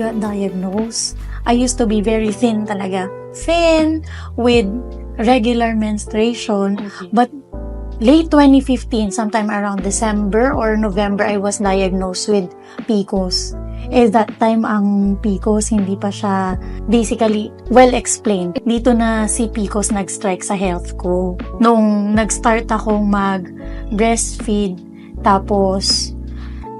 got diagnosed, I used to be very thin talaga. Thin, with regular menstruation. Okay. But late 2015, sometime around December or November, I was diagnosed with PCOS. That time, ang PCOS, hindi pa siya basically well-explained. Dito na si PCOS nag-strike sa health ko. Nung nag-start akong mag-breastfeed, tapos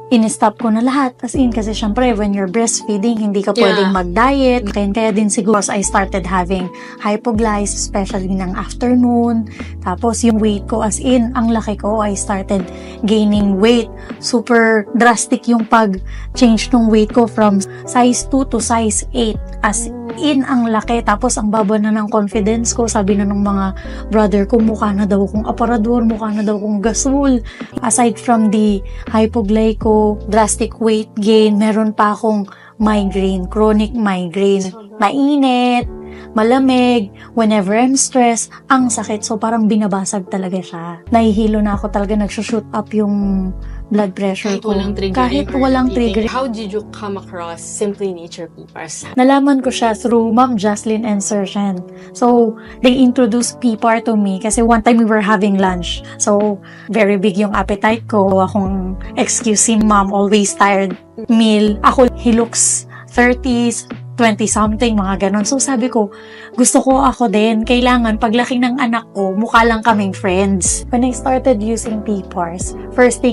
in-stop ko na lahat. As in, kasi syempre, when you're breastfeeding, hindi ka pwedeng mag-diet. Kaya din siguro, I started having hypoglycemia, especially ng afternoon. Tapos, yung weight ko, as in, ang laki ko, I started gaining weight. Super drastic yung pag-change ng weight ko from size 2 to size 8. As in, ang laki. Tapos, ang baba na ng confidence ko. Sabi na ng mga brother ko, mukha na daw akong aparador, mukha na daw akong gasol. Aside from the hypoglycemia ko, drastic weight gain, meron pa akong migraine, chronic migraine. Mainit, malamig, whenever I'm stressed, ang sakit. So, parang binabasag talaga siya. Nahihilo na ako talaga, nagsushoot up yung blood pressure Kahit ko. walang trigger. Kahit walang trigger. How did you come across Simply Nature PPARS? Nalaman ko siya through Ma'am Jansen and Mr. Jhen. So, they introduced PPAR to me kasi one time we were having lunch. So, very big yung appetite ko. Akong excusing Ma'am, always tired meal. Ako, he looks 30s, 20-something, mga ganon. So, sabi ko, gusto ko ako din. Kailangan, paglaki ng anak ko, mukha lang kaming friends. When I started using PPARS, first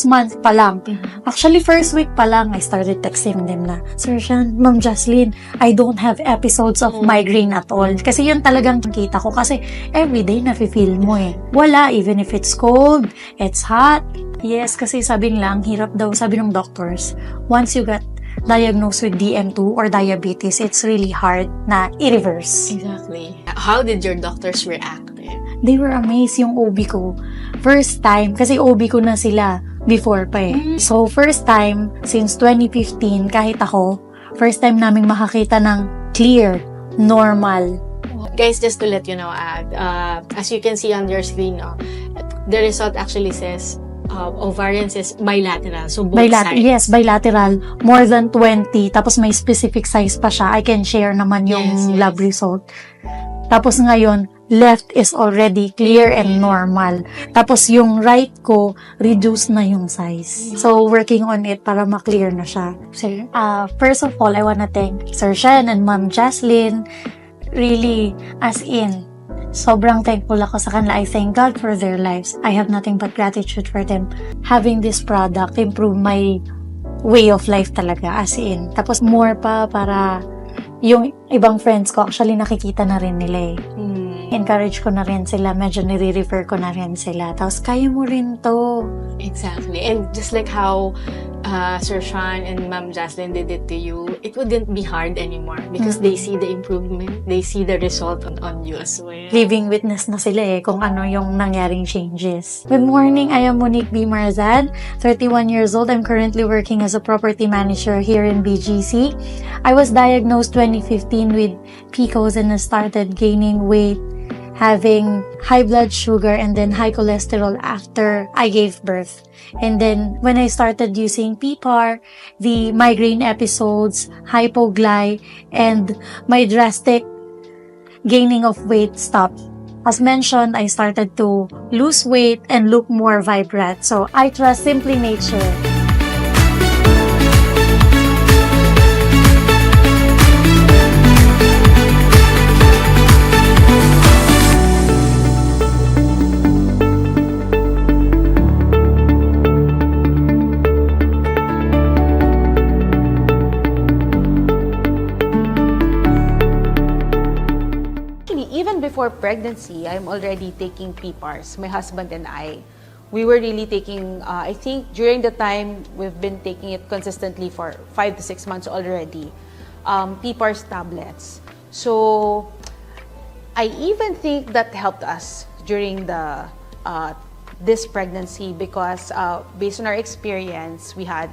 month pa lang. Actually, first week pa lang, I started texting them na, Sir Shyan, Ma'am Jocelyn, I don't have episodes of migraine at all. Kasi yun talagang kita ko. Kasi everyday, nafe-feel mo eh. Wala, even if it's cold, it's hot. Yes, kasi sabi nila, ang hirap daw, sabi ng doctors, once you got diagnosed with DM2 or diabetes, it's really hard na i-reverse. Exactly. How did your doctors react? They were amazed yung OB ko. First time, kasi OB ko na sila before pa eh. So, first time, since 2015, kahit ako, first time naming makakita ng clear, normal. Guys, just to let you know, as you can see on your screen, the result actually says ovarian is bilateral. So, both sides. Yes, bilateral. More than 20. Tapos may specific size pa siya. I can share naman yung lab result. Tapos ngayon, left is already clear and normal. Tapos yung right ko, reduce na yung size. So, working on it para ma-clear na siya. First of all, I wanna thank Sir Shyan and Ma'am Jocelyn. Really, as in, sobrang thankful ako sa kanila. I thank God for their lives. I have nothing but gratitude for them. Having this product improve my way of life talaga, as in. Tapos more pa para yung ibang friends ko, actually nakikita na rin nila eh. Encourage ko na rin sila, medyo nire-refer ko na rin sila. Tapos, kaya mo rin to. Exactly. And just like how Sir Shyan and Ma'am Jocelyn did it to you, it wouldn't be hard anymore because they see the improvement, they see the result on you as well. Living witness na sila eh, kung ano yung nangyaring changes. Good morning, I am Monique B. Marzad, 31 years old. I'm currently working as a property manager here in BGC. I was diagnosed 2015 with PCOS and I started gaining weight, having high blood sugar and then high cholesterol after I gave birth. And then when I started using PPAR, the migraine episodes, hypoglycemia, and my drastic gaining of weight stopped. As mentioned, I started to lose weight and look more vibrant. So I trust Simply Nature. Before pregnancy, I'm already taking PPARS. My husband and I, we were really taking, I think during the time, we've been taking it consistently for 5 to 6 months already, PPARS tablets. So, I even think that helped us during the this pregnancy because based on our experience, we had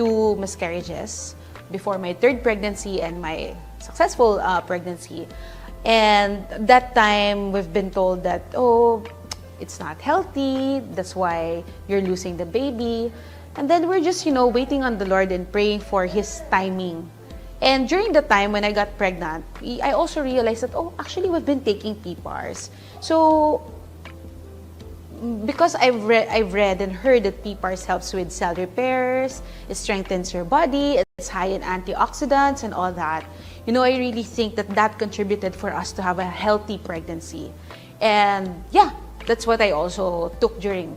2 miscarriages before my 3rd pregnancy and my successful pregnancy. And that time, we've been told that, oh, it's not healthy, that's why you're losing the baby. And then we're just, waiting on the Lord and praying for His timing. And during the time when I got pregnant, I also realized that, oh, actually we've been taking PPARS. So, because I've read and heard that PPARS helps with cell repairs, it strengthens your body, it's high in antioxidants and all that. You know, I really think that that contributed for us to have a healthy pregnancy. And yeah, that's what I also took during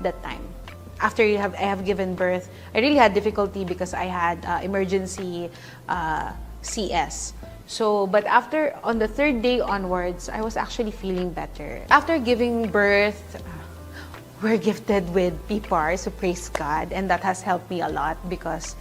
that time. After I have given birth, I really had difficulty because I had emergency CS. So, but after, on the third day onwards, I was actually feeling better. After giving birth, we're gifted with PPARS, so praise God, and that has helped me a lot because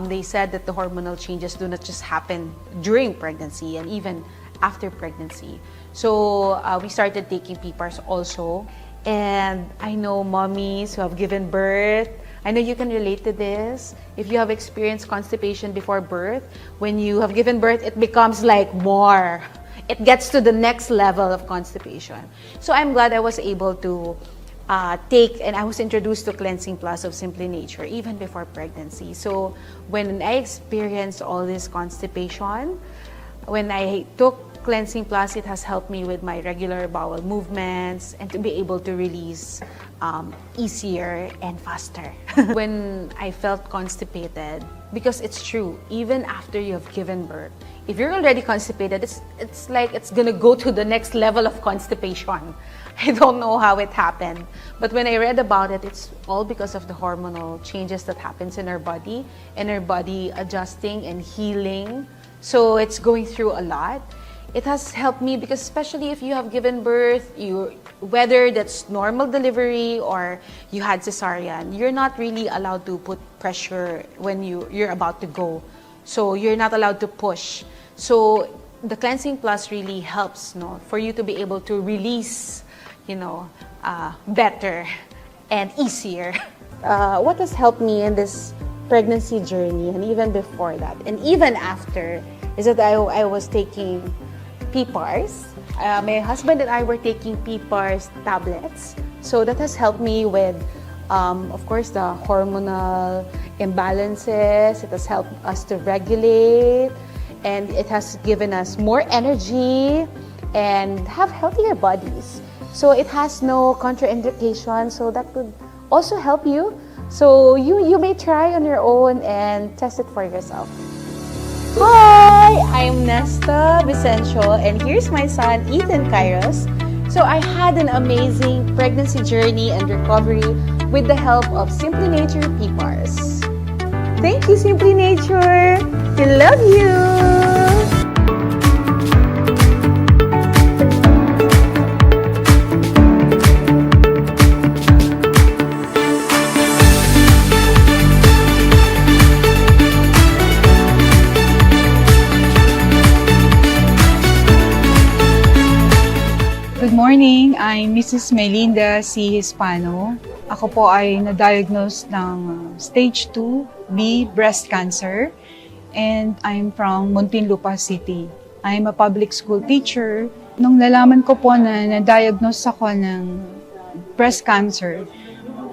they said that the hormonal changes do not just happen during pregnancy and even after pregnancy. So we started taking PPARS also, and I know mommies who have given birth, I know you can relate to this. If you have experienced constipation before birth, when you have given birth, it becomes like more. It gets to the next level of constipation. So I'm glad I was able to take, and I was introduced to Cleansing Plus of Simply Nature even before pregnancy. So when I experienced all this constipation, when I took Cleansing Plus, it has helped me with my regular bowel movements and to be able to release easier and faster. When I felt constipated, because it's true, even after you have given birth, if you're already constipated, it's like it's gonna go to the next level of constipation. I don't know how it happened, but when I read about it, it's all because of the hormonal changes that happens in our body and our body adjusting and healing. So it's going through a lot. It has helped me because especially if you have given birth, whether that's normal delivery or you had cesarean, you're not really allowed to put pressure when you're about to go. So you're not allowed to push. So the Cleansing Plus really helps, no, for you to be able to release, better and easier. What has helped me in this pregnancy journey and even before that and even after is that I was taking PPARS. My husband and I were taking PPARS tablets. So that has helped me with, of course, the hormonal imbalances. It has helped us to regulate, and it has given us more energy and have healthier bodies. So it has no contraindication, so that could also help you. So you may try on your own and test it for yourself. Hi, I'm Nesta Vicencio, and here's my son, Ethan Kairos. So I had an amazing pregnancy journey and recovery with the help of Simply Nature PPARS. Thank you, Simply Nature. We love you. Good morning, I'm Mrs. Melinda C. Hispano. Ako po ay na-diagnose ng stage 2B breast cancer, and I'm from Muntinlupa City. I'm a public school teacher. Nung nalaman ko po na na-diagnose ako ng breast cancer,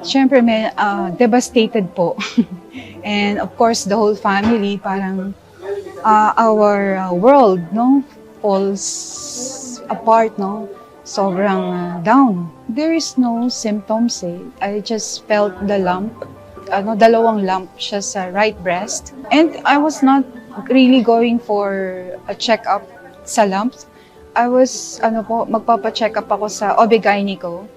syempre may devastated po. And of course, the whole family, parang our world, no, falls apart, no? Sobrang down. There is no symptoms eh. I just felt the lump. Dalawang lump siya sa right breast. And I was not really going for a check-up sa lumps. I was, magpapa-check up ako sa OB-GYN ko.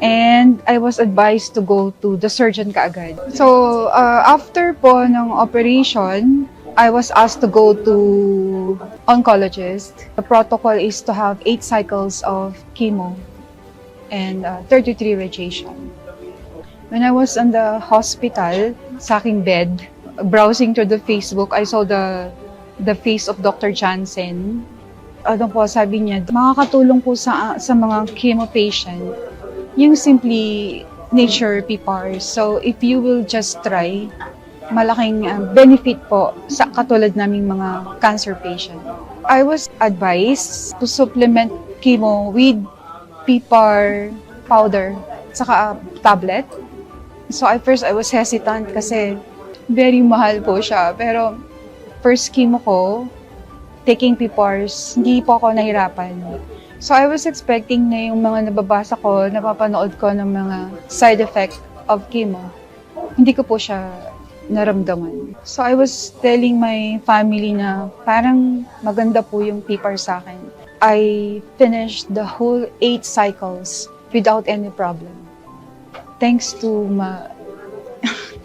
And I was advised to go to the surgeon kaagad. So, after po ng operation, I was asked to go to oncologist. The protocol is to have 8 cycles of chemo and 33 radiation. When I was in the hospital, sa aking bed, browsing through the Facebook, I saw the face of Dr. Jansen. Sabi niya, makakatulong po sa mga chemo patient, yung Simply Nature PPARS. So if you will just try, malaking benefit po sa katulad naming mga cancer patient. I was advised to supplement chemo with PPAR powder saka tablet. So at first I was hesitant kasi very mahal po siya. Pero first chemo ko, taking PPARS, hindi po ako nahirapan. So I was expecting na yung mga nababasa ko, napapanood ko ng mga side effect of chemo. Hindi ko po siya naramdaman. So I was telling my family na parang maganda po yung PPARS sa akin. I finished the whole 8 cycles without any problem. Thanks to my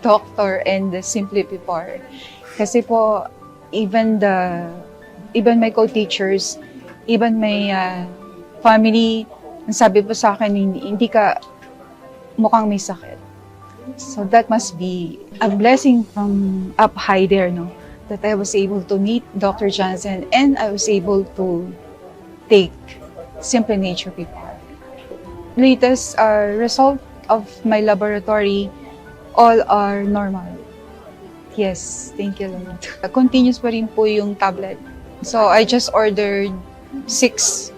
doctor and the Simply PPAR. Kasi po, even my co-teachers, even my family, sabi po sa akin, hindi ka mukhang may sakit. So that must be a blessing from up high there, no? That I was able to meet Dr. Jansen and I was able to take Simply Nature PPAR. Latest result of my laboratory, all are normal. Yes, thank you, Lord. Continuous pa rin po yung tablet. So I just ordered 6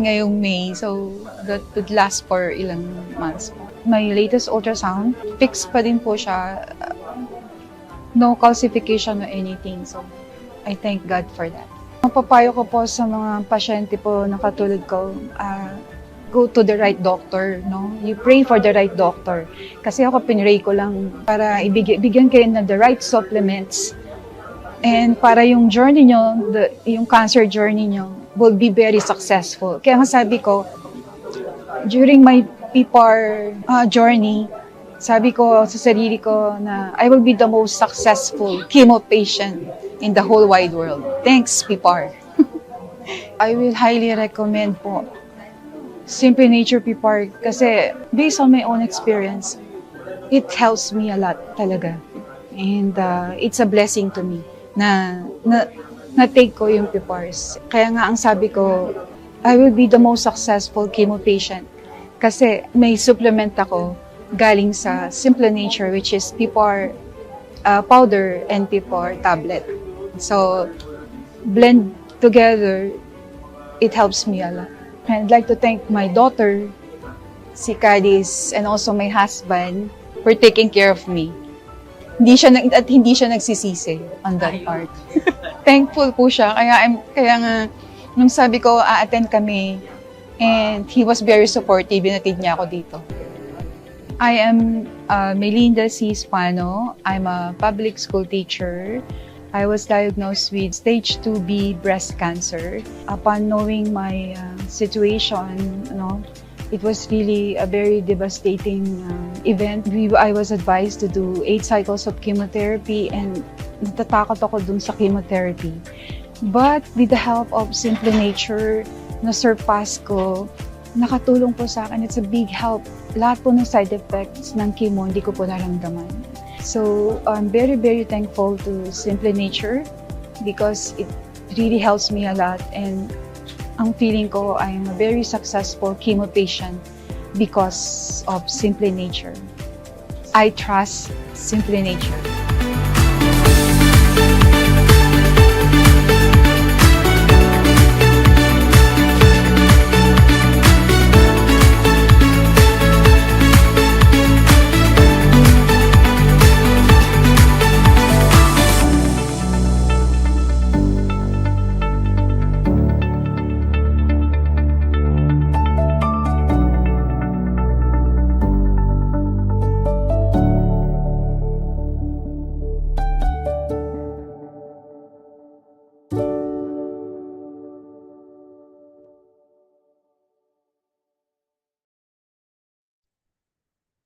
ngayong May. So that would last for ilang months. My latest ultrasound, fixed pa din po siya. No calcification or anything. So I thank God for that. Ang papayo ko po sa mga pasyente po na katulad ko, go to the right doctor, no? You pray for the right doctor. Kasi ako pinray ko lang para bigyan kayo ng the right supplements. And para yung journey nyo, yung cancer journey nyo, will be very successful. Kaya nga sabi ko, during my PPAR journey, sabi ko sa sarili ko na I will be the most successful chemo patient in the whole wide world. Thanks, PPAR. I will highly recommend po Simply Nature PPAR kasi based on my own experience, it helps me a lot talaga. And it's a blessing to me na take ko yung PPARS. Kaya nga ang sabi ko, I will be the most successful chemo patient kasi may supplement ako galing sa Simply Nature, which is PPAR powder and PPAR tablet. So, blend together, it helps me a lot. And I'd like to thank my daughter, si Cadiz, and also my husband for taking care of me. Hindi siya nagsisisi on that part. Thankful po siya. Kaya nga, nung sabi ko, a-attend kami, and he was very supportive, binatid niya ako dito. I am Melinda C. Spano. I'm a public school teacher. I was diagnosed with stage 2B breast cancer. Upon knowing my situation, it was really a very devastating event. I was advised to do 8 cycles of chemotherapy and natatakot ako dun sa chemotherapy. But with the help of Simply Nature, na-surpass ko, nakatulong po sa akin. It's a big help. Lahat po ng side effects ng chemo, hindi ko po naramdaman. So, I'm very, very thankful to Simply Nature because it really helps me a lot. And ang feeling ko, I am a very successful chemo patient because of Simply Nature. I trust Simply Nature.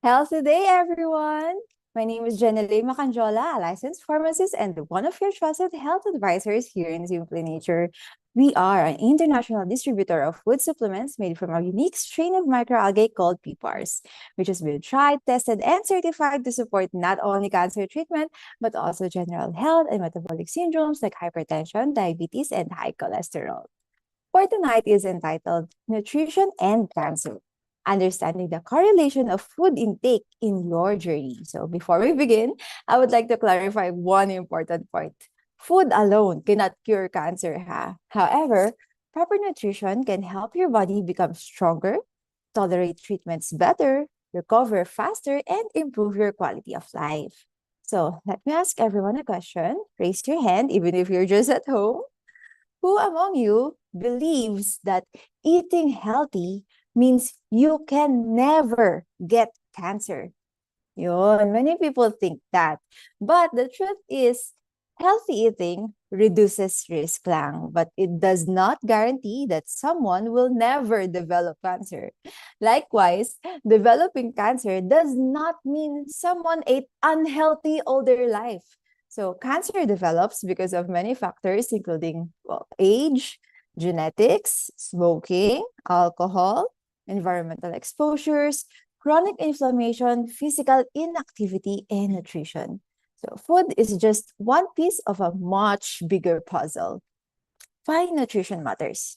Healthy day, everyone! My name is Jhen, a licensed pharmacist and one of your trusted health advisors here in Simply Nature. We are an international distributor of food supplements made from a unique strain of microalgae called PPARS, which has been tried, tested, and certified to support not only cancer treatment, but also general health and metabolic syndromes like hypertension, diabetes, and high cholesterol. For tonight is entitled Nutrition and Cancer. Understanding the correlation of food intake in your journey. So before we begin, I would like to clarify one important point. Food alone cannot cure cancer, However, proper nutrition can help your body become stronger, tolerate treatments better, recover faster, and improve your quality of life. So let me ask everyone a question. Raise your hand, even if you're just at home. Who among you believes that eating healthy means you can never get cancer? Yun, many people think that. But the truth is, healthy eating reduces risk lang, but it does not guarantee that someone will never develop cancer. Likewise, developing cancer does not mean someone ate unhealthy all their life. So cancer develops because of many factors, including age, genetics, smoking, alcohol, environmental exposures, chronic inflammation, physical inactivity, and nutrition. So food is just one piece of a much bigger puzzle. Why nutrition matters?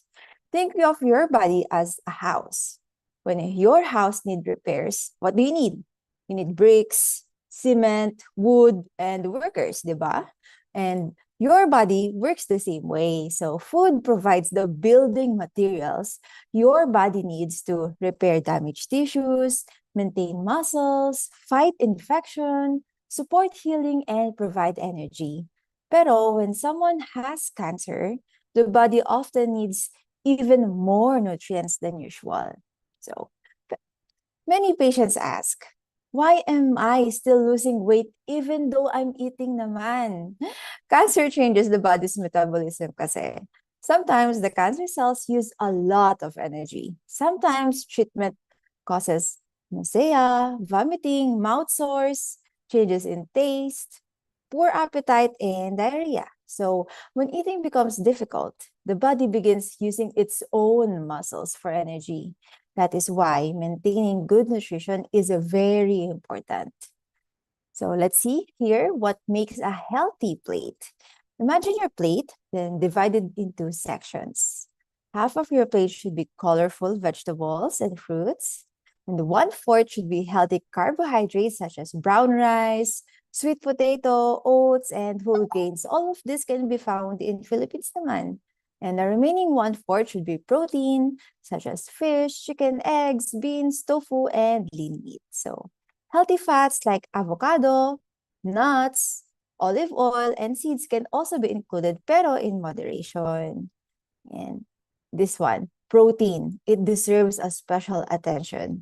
Think of your body as a house. When your house needs repairs, what do you need? You need bricks, cement, wood, and workers, diba? And your body works the same way. So food provides the building materials your body needs to repair damaged tissues, maintain muscles, fight infection, support healing, and provide energy. Pero when someone has cancer, the body often needs even more nutrients than usual. So many patients ask, why am I still losing weight even though I'm eating naman? Cancer changes the body's metabolism kasi. Sometimes the cancer cells use a lot of energy. Sometimes treatment causes nausea, vomiting, mouth sores, changes in taste, poor appetite, and diarrhea. So when eating becomes difficult, the body begins using its own muscles for energy. That is why maintaining good nutrition is very important. So let's see here what makes a healthy plate. Imagine your plate, then divided into sections. Half of your plate should be colorful vegetables and fruits, and 1/4 should be healthy carbohydrates such as brown rice, sweet potato, oats, and whole grains. All of this can be found in Philippines naman. And the remaining 1/4 should be protein, such as fish, chicken, eggs, beans, tofu, and lean meat. So healthy fats like avocado, nuts, olive oil, and seeds can also be included, pero in moderation. And this one, protein, it deserves a special attention.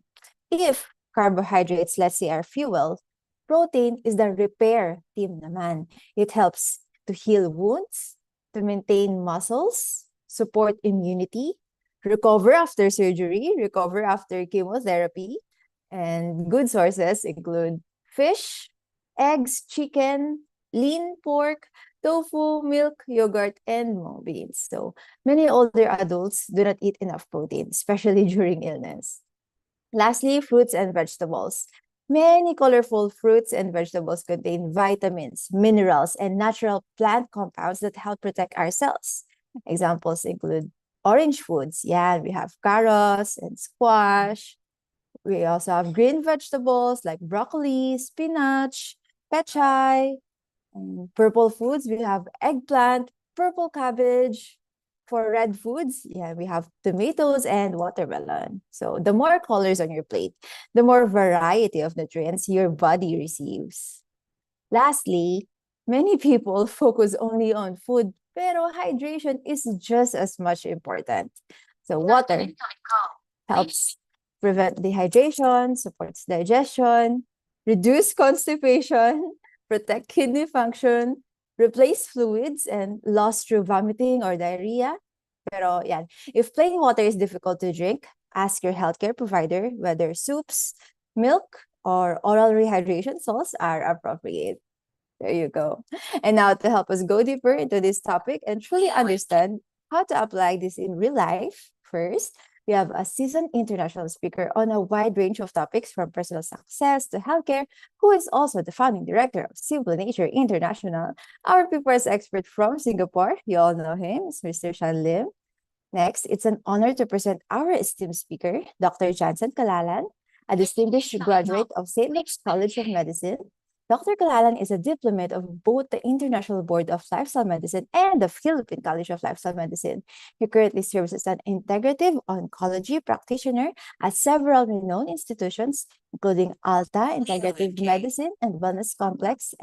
If carbohydrates, let's say, are fuel, protein is the repair team naman. It helps to heal wounds, to maintain muscles, support immunity, recover after surgery, recover after chemotherapy. And good sources include fish, eggs, chicken, lean pork, tofu, milk, yogurt, and mung beans. So many older adults do not eat enough protein, especially during illness. Lastly, fruits and vegetables. Many colorful fruits and vegetables contain vitamins, minerals, and natural plant compounds that help protect our cells. Examples include orange foods. Yeah, we have carrots and squash. We also have green vegetables like broccoli, spinach, pechay. And purple foods, we have eggplant, purple cabbage. For red foods, yeah, we have tomatoes and watermelon. So the more colors on your plate, the more variety of nutrients your body receives. Lastly, many people focus only on food, pero hydration is just as much important. So water helps prevent dehydration, supports digestion, reduce constipation, protect kidney function, replace fluids and lost through vomiting or diarrhea. Pero yan, if plain water is difficult to drink, ask your healthcare provider whether soups, milk, or oral rehydration salts are appropriate. There you go. And now to help us go deeper into this topic and truly understand how to apply this in real life, first, we have a seasoned international speaker on a wide range of topics from personal success to healthcare, who is also the founding director of Simple Nature International. Our PPARS expert from Singapore, you all know him, is Mr. Shyan Lim. Next, it's an honor to present our esteemed speaker, Dr. Jansen Kalalan, a distinguished graduate of St. Luke's College of Medicine. Dr. Kalalan is a diplomat of both the International Board of Lifestyle Medicine and the Philippine College of Lifestyle Medicine. He currently serves as an integrative oncology practitioner at several renowned institutions, including Alta Integrative Medicine and Wellness Complex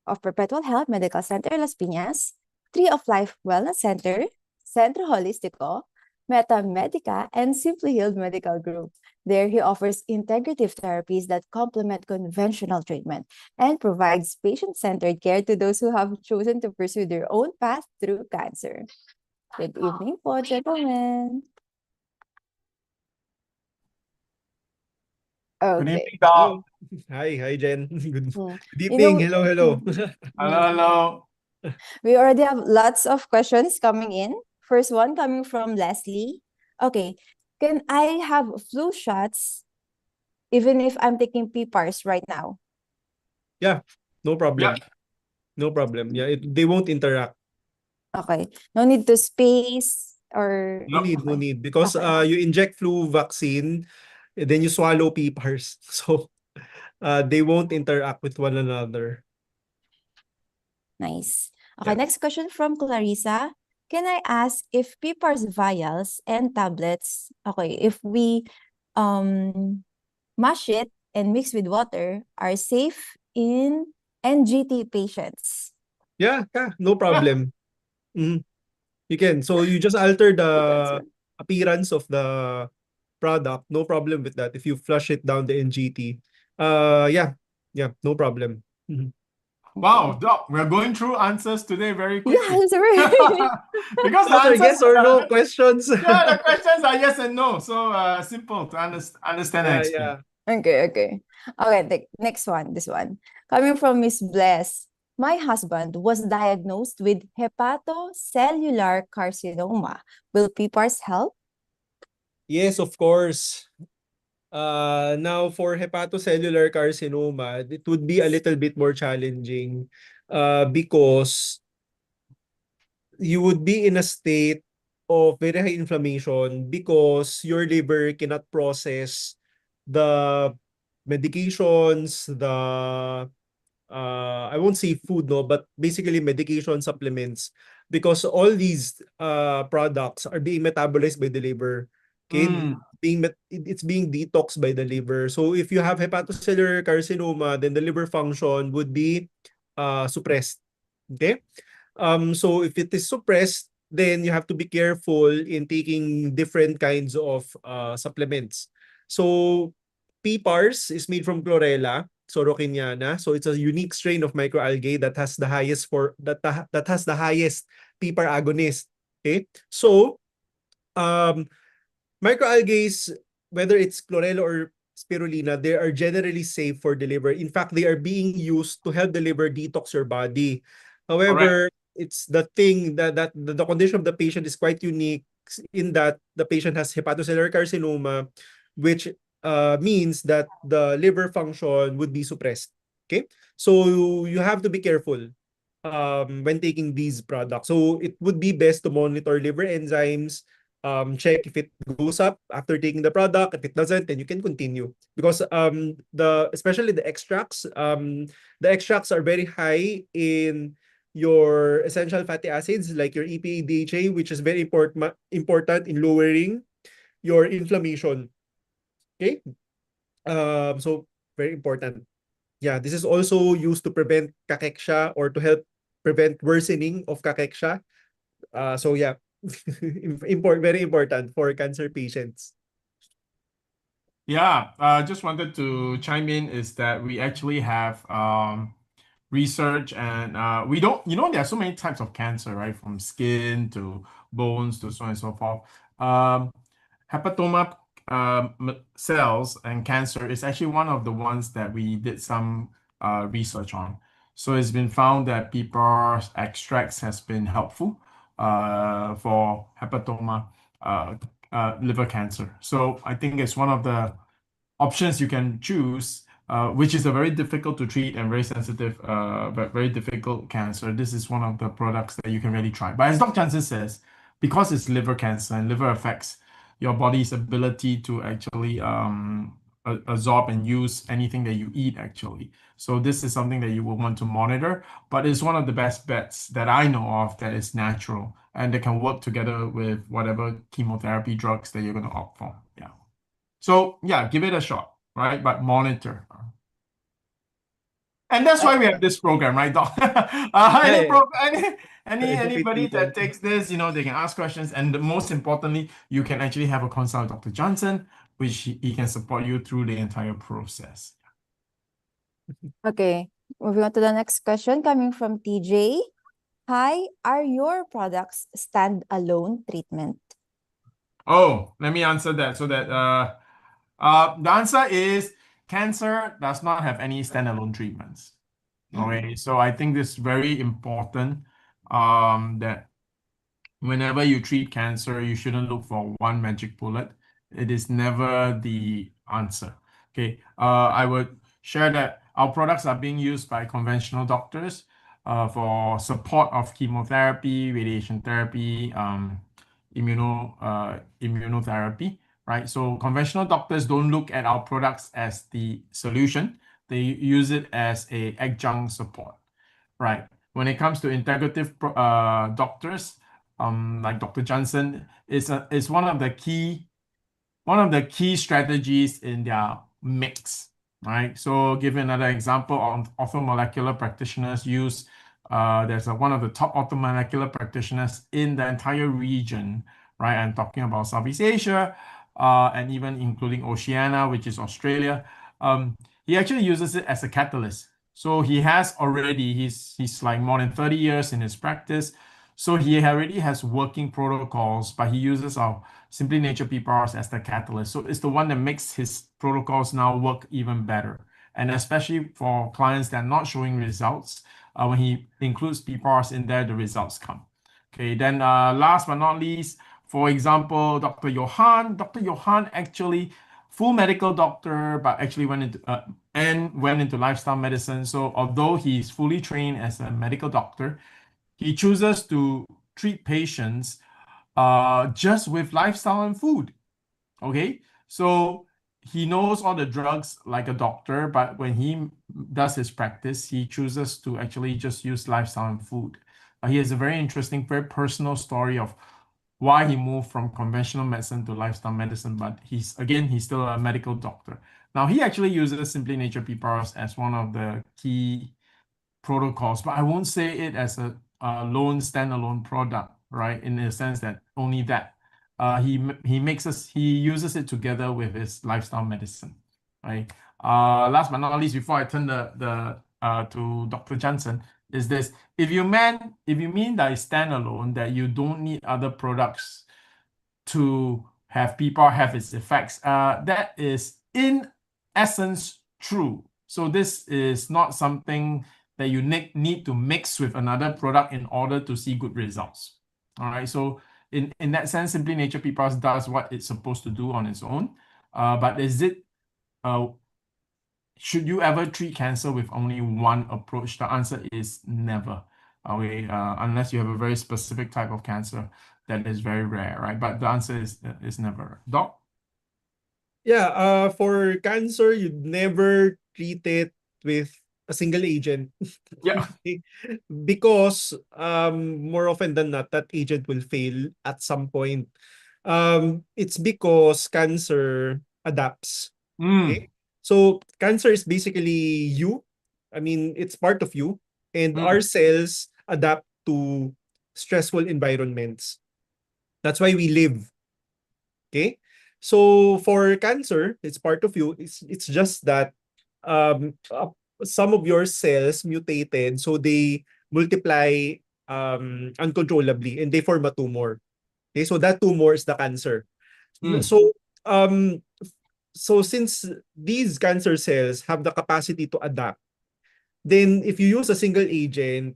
of Perpetual Health Medical Center Las Piñas, Tree of Life Wellness Center, Centro Holístico, Meta Medica, and Simply Healed Medical Group. There, he offers integrative therapies that complement conventional treatment and provides patient-centered care to those who have chosen to pursue their own path through cancer. Good evening po, gentlemen. Good Okay. evening, Doc. Hi, Jhen. Good Mm. evening. Hello, hello. Hello, hello. We already have lots of questions coming in. First one coming from Leslie. Okay. Can I have flu shots even if I'm taking PPARS right now? Yeah, no problem. Yeah. No problem. Yeah, they won't interact. Okay. No need to space or No need, no okay. need. Because Okay. you inject flu vaccine, then you swallow PPARS. So they won't interact with one another. Nice. Okay, Yeah. next question from Clarissa. Can I ask if PPARS vials and tablets, okay, if we mash it and mix with water, are safe in NGT patients? Yeah, no problem. Mhm. You can. So you just alter the Good answer. appearance of the product. No problem with that. If you flush it down the NGT. Yeah, no problem. Mhm. Wow, Okay. Doc, we're going through answers today very quickly. Yeah, that's right. Because the Those are answers, yes or no questions. yeah, the questions are yes and no. So simple to understand and explain. Yeah. Okay. Okay, next one, this one. Coming from Miss Bless. My husband was diagnosed with hepatocellular carcinoma. Will PPARS help? Yes, of course. Now for hepatocellular carcinoma, it would be a little bit more challenging because you would be in a state of very high inflammation because your liver cannot process the medications, the I won't say food, no, but basically medication supplements because all these products are being metabolized by the liver. Okay, Mm, it's being detoxed by the liver. So if you have hepatocellular carcinoma, then the liver function would be suppressed. Okay, so if it is suppressed, then you have to be careful in taking different kinds of supplements. So PPARS is made from chlorella, sorokiniana. So it's a unique strain of microalgae that has the highest that has the highest PPAR agonist. Okay, so um, microalgae, whether it's chlorella or spirulina, they are generally safe for the liver. In fact, they are being used to help the liver detox your body. correct. However, it's the thing that the condition of the patient is quite unique in that the patient has hepatocellular carcinoma, which means that the liver function would be suppressed. Okay, so you have to be careful when taking these products. So it would be best to monitor liver enzymes, check if it goes up after taking the product. If it doesn't, then you can continue because the especially the extracts are very high in your essential fatty acids like your EPA, DHA, which is very important in lowering your inflammation. Okay, so very important. Yeah, this is also used to prevent cachexia or to help prevent worsening of cachexia. So yeah, very important for cancer patients. Yeah, just wanted to chime in is that we actually have research and we don't, there are so many types of cancer, right? From skin to bones to so on and so forth. Hepatoma cells and cancer is actually one of the ones that we did some research on. So it's been found that PPARS extracts has been helpful for hepatoma liver cancer. So I think it's one of the options you can choose, which is a very difficult to treat and very sensitive, but very difficult cancer. This is one of the products that you can really try. But as Dr. Jansen says, because it's liver cancer and liver affects your body's ability to actually absorb and use anything that you eat, actually. So this is something that you will want to monitor, but it's one of the best bets that I know of that is natural and that can work together with whatever chemotherapy drugs that you're going to opt for. Yeah. So yeah, give it a shot, right? But monitor. And that's why we have this program, right, Doc? Yeah, yeah, to educate Anybody people. that takes this, they can ask questions, and most importantly, you can actually have a consult with Dr. Johnson, which he can support you through the entire process. Okay, moving on to the next question coming from TJ. Hi, are your products standalone treatment? Oh, let me answer that. So that the answer is cancer does not have any standalone treatments. Okay, so I think this is very important that whenever you treat cancer, you shouldn't look for one magic bullet. It is never the answer. Okay, I would share that our products are being used by conventional doctors for support of chemotherapy, radiation therapy, immunotherapy, right? So conventional doctors don't look at our products as the solution. They use it as a adjunct support, right? When it comes to integrative doctors, like Dr. Johnson, is one of the key strategies in their mix, right? So give you another example, orthomolecular practitioners use, one of the top orthomolecular practitioners in the entire region, right? I'm talking about Southeast Asia, and even including Oceania, which is Australia. He actually uses it as a catalyst. So he's like more than 30 years in his practice. So he already has working protocols, but he uses our Simply Nature PPARS as the catalyst. So it's the one that makes his protocols now work even better. And especially for clients that are not showing results, when he includes PPARS in there, the results come. Okay, then last but not least, for example, Dr. Johan. Dr. Johan actually full medical doctor, but actually went into lifestyle medicine. So although he's fully trained as a medical doctor, he chooses to treat patients just with lifestyle and food. Okay, so he knows all the drugs like a doctor, but when he does his practice, he chooses to actually just use lifestyle and food. He has a very interesting, very personal story of why he moved from conventional medicine to lifestyle medicine, but he's still a medical doctor. Now he actually uses Simply Nature PPARS as one of the key protocols, but I won't say it as a lone standalone product, right? In the sense that only that. He uses it together with his lifestyle medicine, right? Last but not least, before I turn the to Dr. Johnson, is this: if you mean that it's standalone, that you don't need other products to have people have its effects, that is in essence true. So this is not something that you need to mix with another product in order to see good results. All right. So in that sense, Simply Nature PPARS does what it's supposed to do on its own. But should you ever treat cancer with only one approach? The answer is never. Okay, unless you have a very specific type of cancer that is very rare, right? But the answer is never. Doc? Yeah, for cancer, you'd never treat it with a single agent. Yeah. Because more often than not, that agent will fail at some point. It's because cancer adapts. Mm, Okay? So cancer is basically you. I mean, it's part of you. And our mm, cells adapt to stressful environments. That's why we live. Okay? So for cancer, it's part of you. It's just that um uh, some of your cells mutated, so they multiply uncontrollably and they form a tumor. Okay, so that tumor is the cancer. mm, So um so since these cancer cells have the capacity to adapt, then if you use a single agent,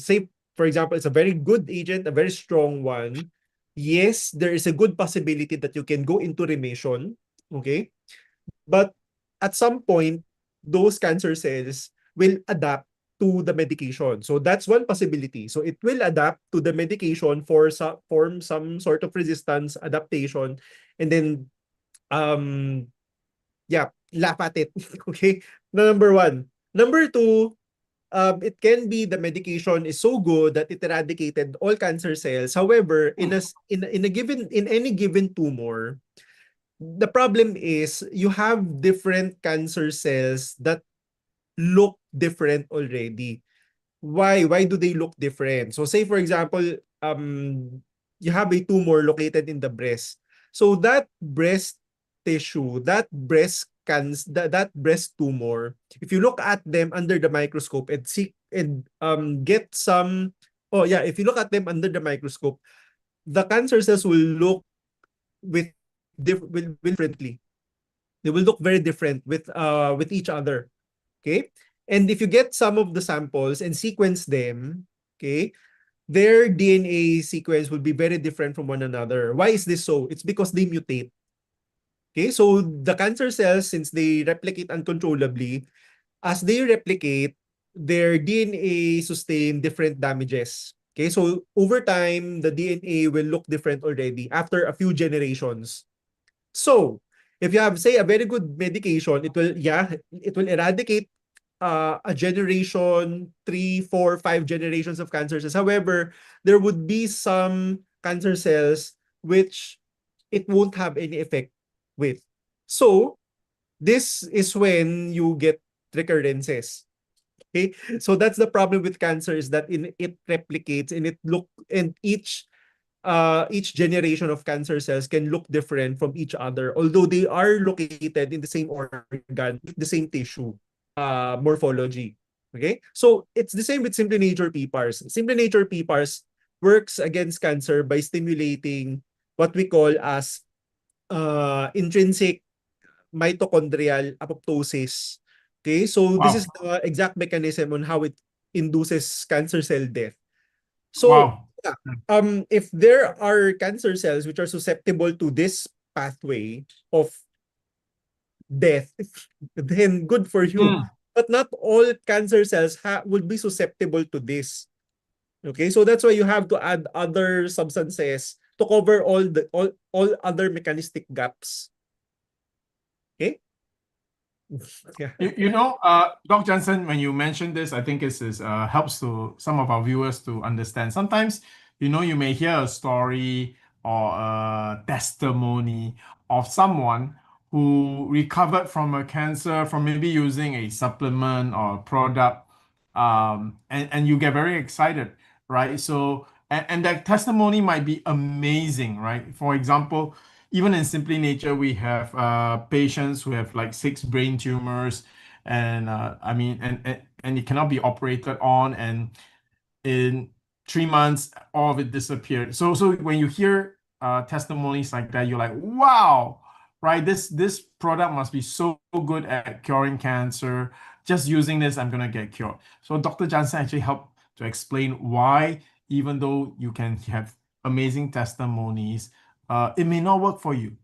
say for example, it's a very good agent, a very strong one, yes, there is a good possibility that you can go into remission, okay? But at some point, those cancer cells will adapt to the medication. So that's one possibility. So it will adapt to the medication form some sort of resistance adaptation, and then um yeah, laugh at it. Okay? Number one. Number two, it can be the medication is so good that it eradicated all cancer cells. However, in any given tumor, the problem is you have different cancer cells that look different already. Why? Why do they look different? So say for example, you have a tumor located in the breast. So that breast tissue, that breast tumor, if you look at them under the microscope and see and get some oh yeah, if you look at them under the microscope, the cancer cells will look will differently. They will look very different with each other. Okay? And if you get some of the samples and sequence them, okay, their DNA sequence will be very different from one another. Why is this so? It's because they mutate. Okay, so the cancer cells, since they replicate uncontrollably, as they replicate, their DNA sustain different damages. Okay, so over time, the DNA will look different already after a few generations. So, if you have, say, a very good medication, it will eradicate a generation, 3, 4, 5 generations of cancer cells. However, there would be some cancer cells which it won't have any effect with. So, this is when you get recurrences. Okay, so that's the problem with cancer, is that it replicates and each generation of cancer cells can look different from each other, although they are located in the same organ, the same tissue morphology. Okay, so it's the same with Simply Nature PPARS. Simply Nature PPARS works against cancer by stimulating what we call as intrinsic mitochondrial apoptosis. Okay, so this is Wow. the exact mechanism on how it induces cancer cell death. So, Wow. yeah, if there are cancer cells which are susceptible to this pathway of death, then good for you. Mm. But not all cancer cells would be susceptible to this. Okay, so that's why you have to add other substances to cover all other mechanistic gaps. Okay? Yeah. You know, Dr. Johnson, when you mentioned this, I think it is helps to some of our viewers to understand. Sometimes, you may hear a story or a testimony of someone who recovered from a cancer from maybe using a supplement or a product, and you get very excited, right? So, and that testimony might be amazing, right? For example, even in Simply Nature, we have patients who have like 6 brain tumors, and I mean, and it cannot be operated on, and in 3 months, all of it disappeared. So when you hear testimonies like that, you're like, wow, right? This product must be so good at curing cancer. Just using this, I'm gonna get cured. So Dr. Jansen actually helped to explain why, even though you can have amazing testimonies, it may not work for you.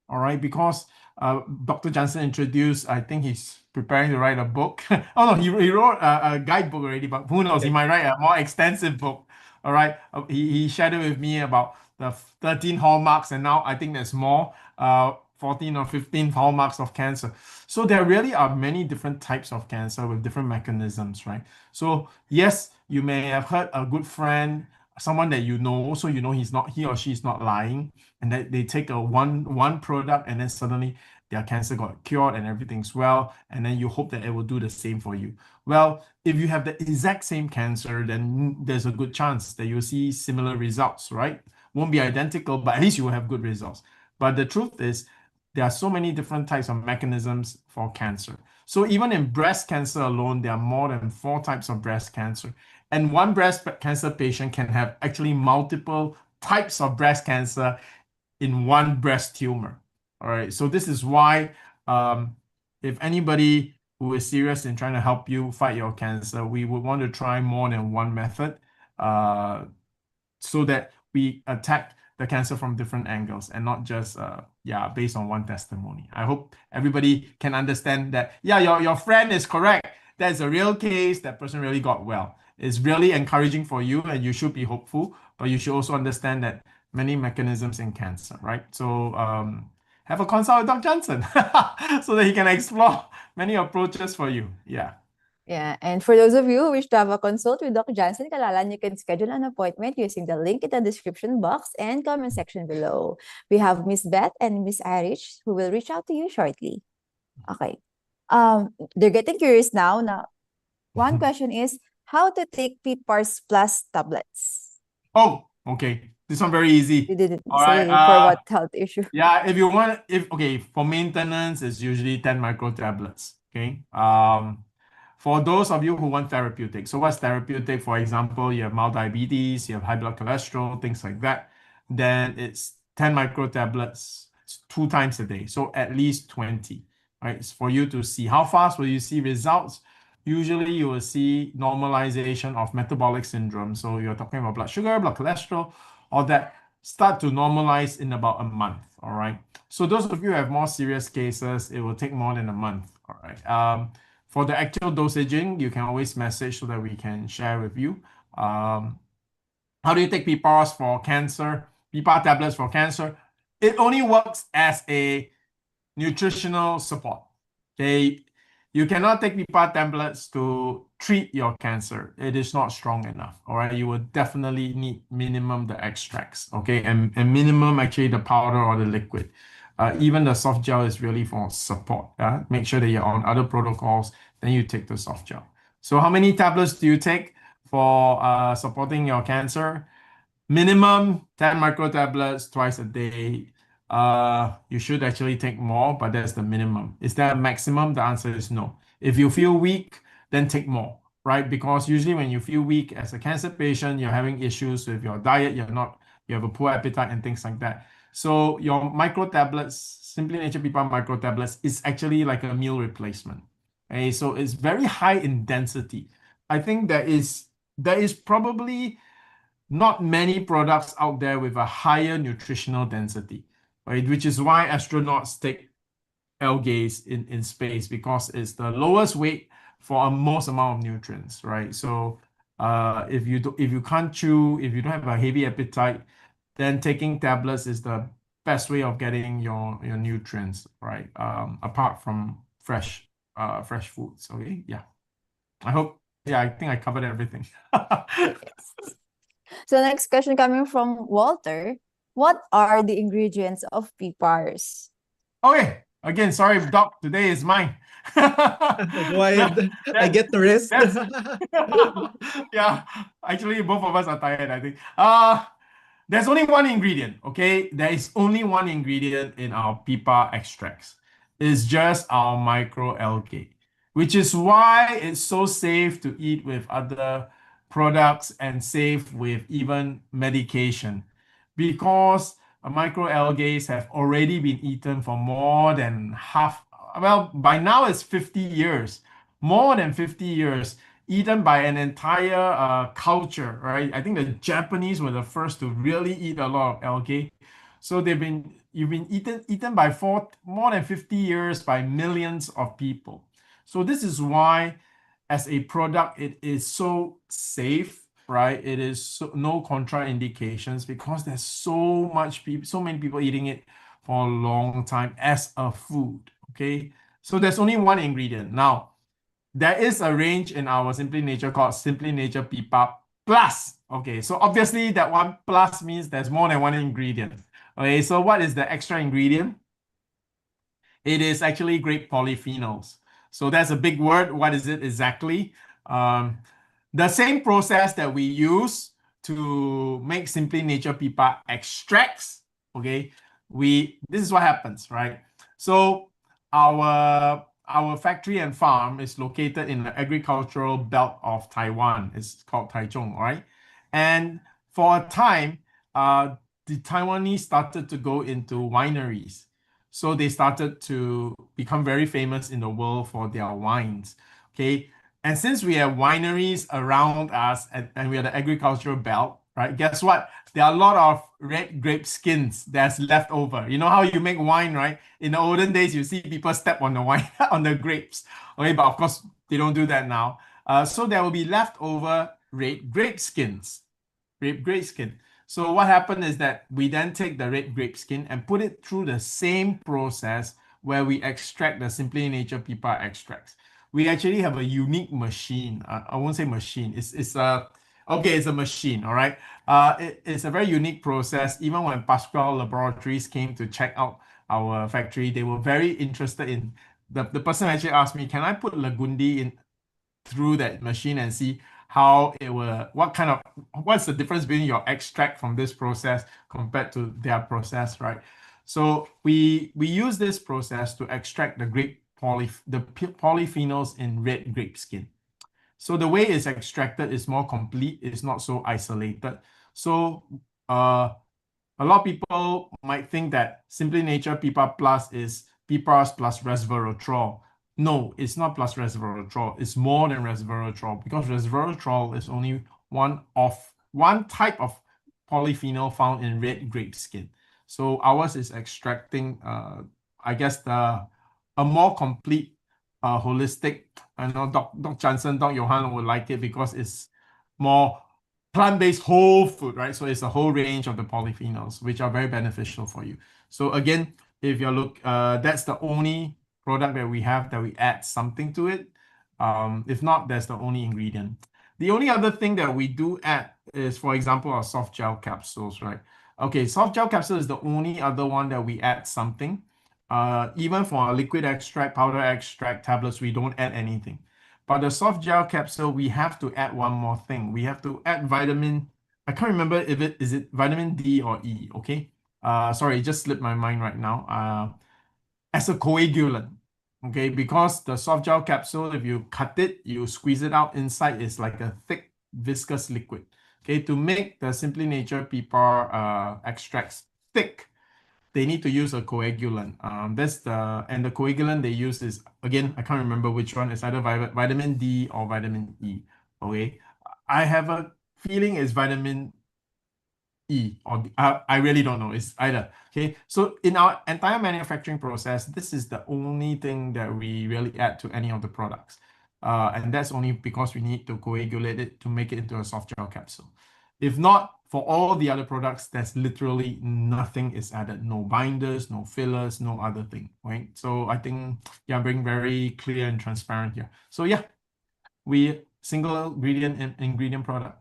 All right, because Dr. Jansen introduced, I think he's preparing to write a book. Oh no, he wrote a guidebook already, but who knows, he might write a more extensive book. All right, he shared it with me about the 13 hallmarks, and now I think there's more, 14 or 15 hallmarks of cancer. So there really are many different types of cancer with different mechanisms, right? So yes, you may have heard a good friend, someone that you know, so he or she is not lying, and that they take a one product, and then suddenly their cancer got cured and everything's well, and then you hope that it will do the same for you. Well, if you have the exact same cancer, then there's a good chance that you'll see similar results, right? Won't be identical, but at least you will have good results. But the truth is, there are so many different types of mechanisms for cancer. So even in breast cancer alone, there are more than 4 types of breast cancer. And one breast cancer patient can have actually multiple types of breast cancer in one breast tumor. All right. So this is why, if anybody who is serious in trying to help you fight your cancer, we would want to try more than one method, so that we attack the cancer from different angles and not just based on one testimony. I hope everybody can understand that, your friend is correct. That's a real case. That person really got well. It's really encouraging for you, and you should be hopeful, but you should also understand that many mechanisms in cancer, right? So have a consult with Dr. Johnson so that he can explore many approaches for you. Yeah. Yeah, and for those of you who wish to have a consult with Dr. Jansen Kalalan, you can schedule an appointment using the link in the description box and comment section below. We have Miss Beth and Miss Irish who will reach out to you shortly. Okay. They're getting curious now. Now, one question is how to take PPARS Plus tablets. Oh, okay. This one very easy. You didn't All right. say for what health issue. Yeah, if you want, if okay, for maintenance, it's usually 10 micro tablets. Okay. For those of you who want therapeutic, so what's therapeutic? For example, you have mild diabetes, you have high blood cholesterol, things like that. Then it's 10 micro tablets 2 times a day, so at least 20. Right? It's for you to see how fast will you see results. Usually, you will see normalization of metabolic syndrome. So you're talking about blood sugar, blood cholesterol, all that start to normalize in about a month. All right. So those of you who have more serious cases, it will take more than a month. All right. For the actual dosaging, you can always message so that we can share with you. How do you take PPARS for cancer? PPAR tablets for cancer. It only works as a nutritional support. Okay. You cannot take PPAR tablets to treat your cancer. It is not strong enough. All right. You will definitely need minimum the extracts. Okay. And minimum actually the powder or the liquid. Even the soft gel is really for support. Make sure that you're on other protocols, then you take the soft gel. So how many tablets do you take for supporting your cancer? Minimum 10 micro tablets twice a day. You should actually take more, but that's the minimum. Is there a maximum? The answer is no. If you feel weak, then take more, right? Because usually when you feel weak as a cancer patient, you're having issues with your diet, you have a poor appetite and things like that. So your micro tablets, Simply Nature People micro tablets, is actually like a meal replacement. Okay, so it's very high in density. I think there is probably not many products out there with a higher nutritional density, right? Which is why astronauts take algae in space, because it's the lowest weight for a most amount of nutrients, right? So if you can't chew, if you don't have a heavy appetite, then taking tablets is the best way of getting your nutrients, right? Apart from fresh foods. Okay, yeah. I think I covered everything. So next question coming from Walter. What are the ingredients of PPARS? Okay. Again, sorry, Doc. Today is mine. Why I get the rest? Yeah. Actually, both of us are tired, I think. There's only one ingredient, okay? There is only one ingredient in our pipa extracts. It's just our microalgae, which is why it's so safe to eat with other products and safe with even medication, because microalgae have already been eaten for more than half, well, by now it's 50 years, more than 50 years, eaten by an entire culture, right? I think the Japanese were the first to really eat a lot of algae. So you've been eaten by more than 50 years by millions of people. So this is why, as a product, it is so safe, right? It is no contraindications, because there's so many people eating it for a long time as a food. Okay, so there's only one ingredient. Now, there is a range in our Simply Nature called Simply Nature Pipa Plus. Okay, so obviously that one plus means there's more than one ingredient. Okay, so what is the extra ingredient? It is actually grape polyphenols. So that's a big word. What is it exactly? The same process that we use to make Simply Nature Pipa extracts. Okay, this is what happens, right? So our factory and farm is located in the agricultural belt of Taiwan. It's called Taichung, all right? And for a time, the Taiwanese started to go into wineries. So they started to become very famous in the world for their wines. Okay. And since we have wineries around us and we are the agricultural belt, right? Guess what? There are a lot of red grape skins that's left over. You know how you make wine, right? In the olden days, you see people step on the wine, on the grapes. Okay, but of course, they don't do that now. So there will be leftover red grape skins. Grape skin. So what happened is that we then take the red grape skin and put it through the same process where we extract the Simply Nature Pipa extracts. We actually have a unique machine. I won't say machine. It's a machine. All right. It's a very unique process. Even when Pascual Laboratories came to check out our factory, they were very interested in the person actually asked me, can I put Lagundi in through that machine and see how it will, what's the difference between your extract from this process compared to their process, right? So we use this process to extract the polyphenols in red grape skin. So the way it's extracted is more complete, it's not so isolated. So a lot of people might think that Simply Nature PPAR Plus is PPARS plus resveratrol. No, it's not plus resveratrol. It's more than resveratrol because resveratrol is only one type of polyphenol found in red grape skin. So ours is extracting, I guess, a more complete, holistic. I know Doc Jansen, Doc Johan would like it because it's more plant-based whole food, right? So it's a whole range of the polyphenols, which are very beneficial for you. So again, if you look, that's the only product that we have that we add something to it. If not, that's the only ingredient. The only other thing that we do add is, for example, our soft gel capsules, right? Okay, soft gel capsule is the only other one that we add something. Even for our liquid extract, powder extract, tablets, we don't add anything. But the soft gel capsule, we have to add one more thing. We have to add vitamin. I can't remember if it is vitamin D or E. Okay. Sorry, it just slipped my mind right now. As a coagulant. Okay, because the soft gel capsule, if you cut it, you squeeze it out, inside is like a thick, viscous liquid. Okay, to make the Simply Nature PPAR extracts thick, they need to use a coagulant. And the coagulant they use is, again, I can't remember which one. It's either vitamin D or vitamin E. Okay, I have a feeling it's vitamin E, or I really don't know. It's either. Okay, so in our entire manufacturing process, this is the only thing that we really add to any of the products. And that's only because we need to coagulate it to make it into a soft gel capsule. If not, for all the other products, there's literally nothing is added. No binders, no fillers, no other thing, right? So I think, yeah, I'm being very clear and transparent here. So yeah, we single ingredient product.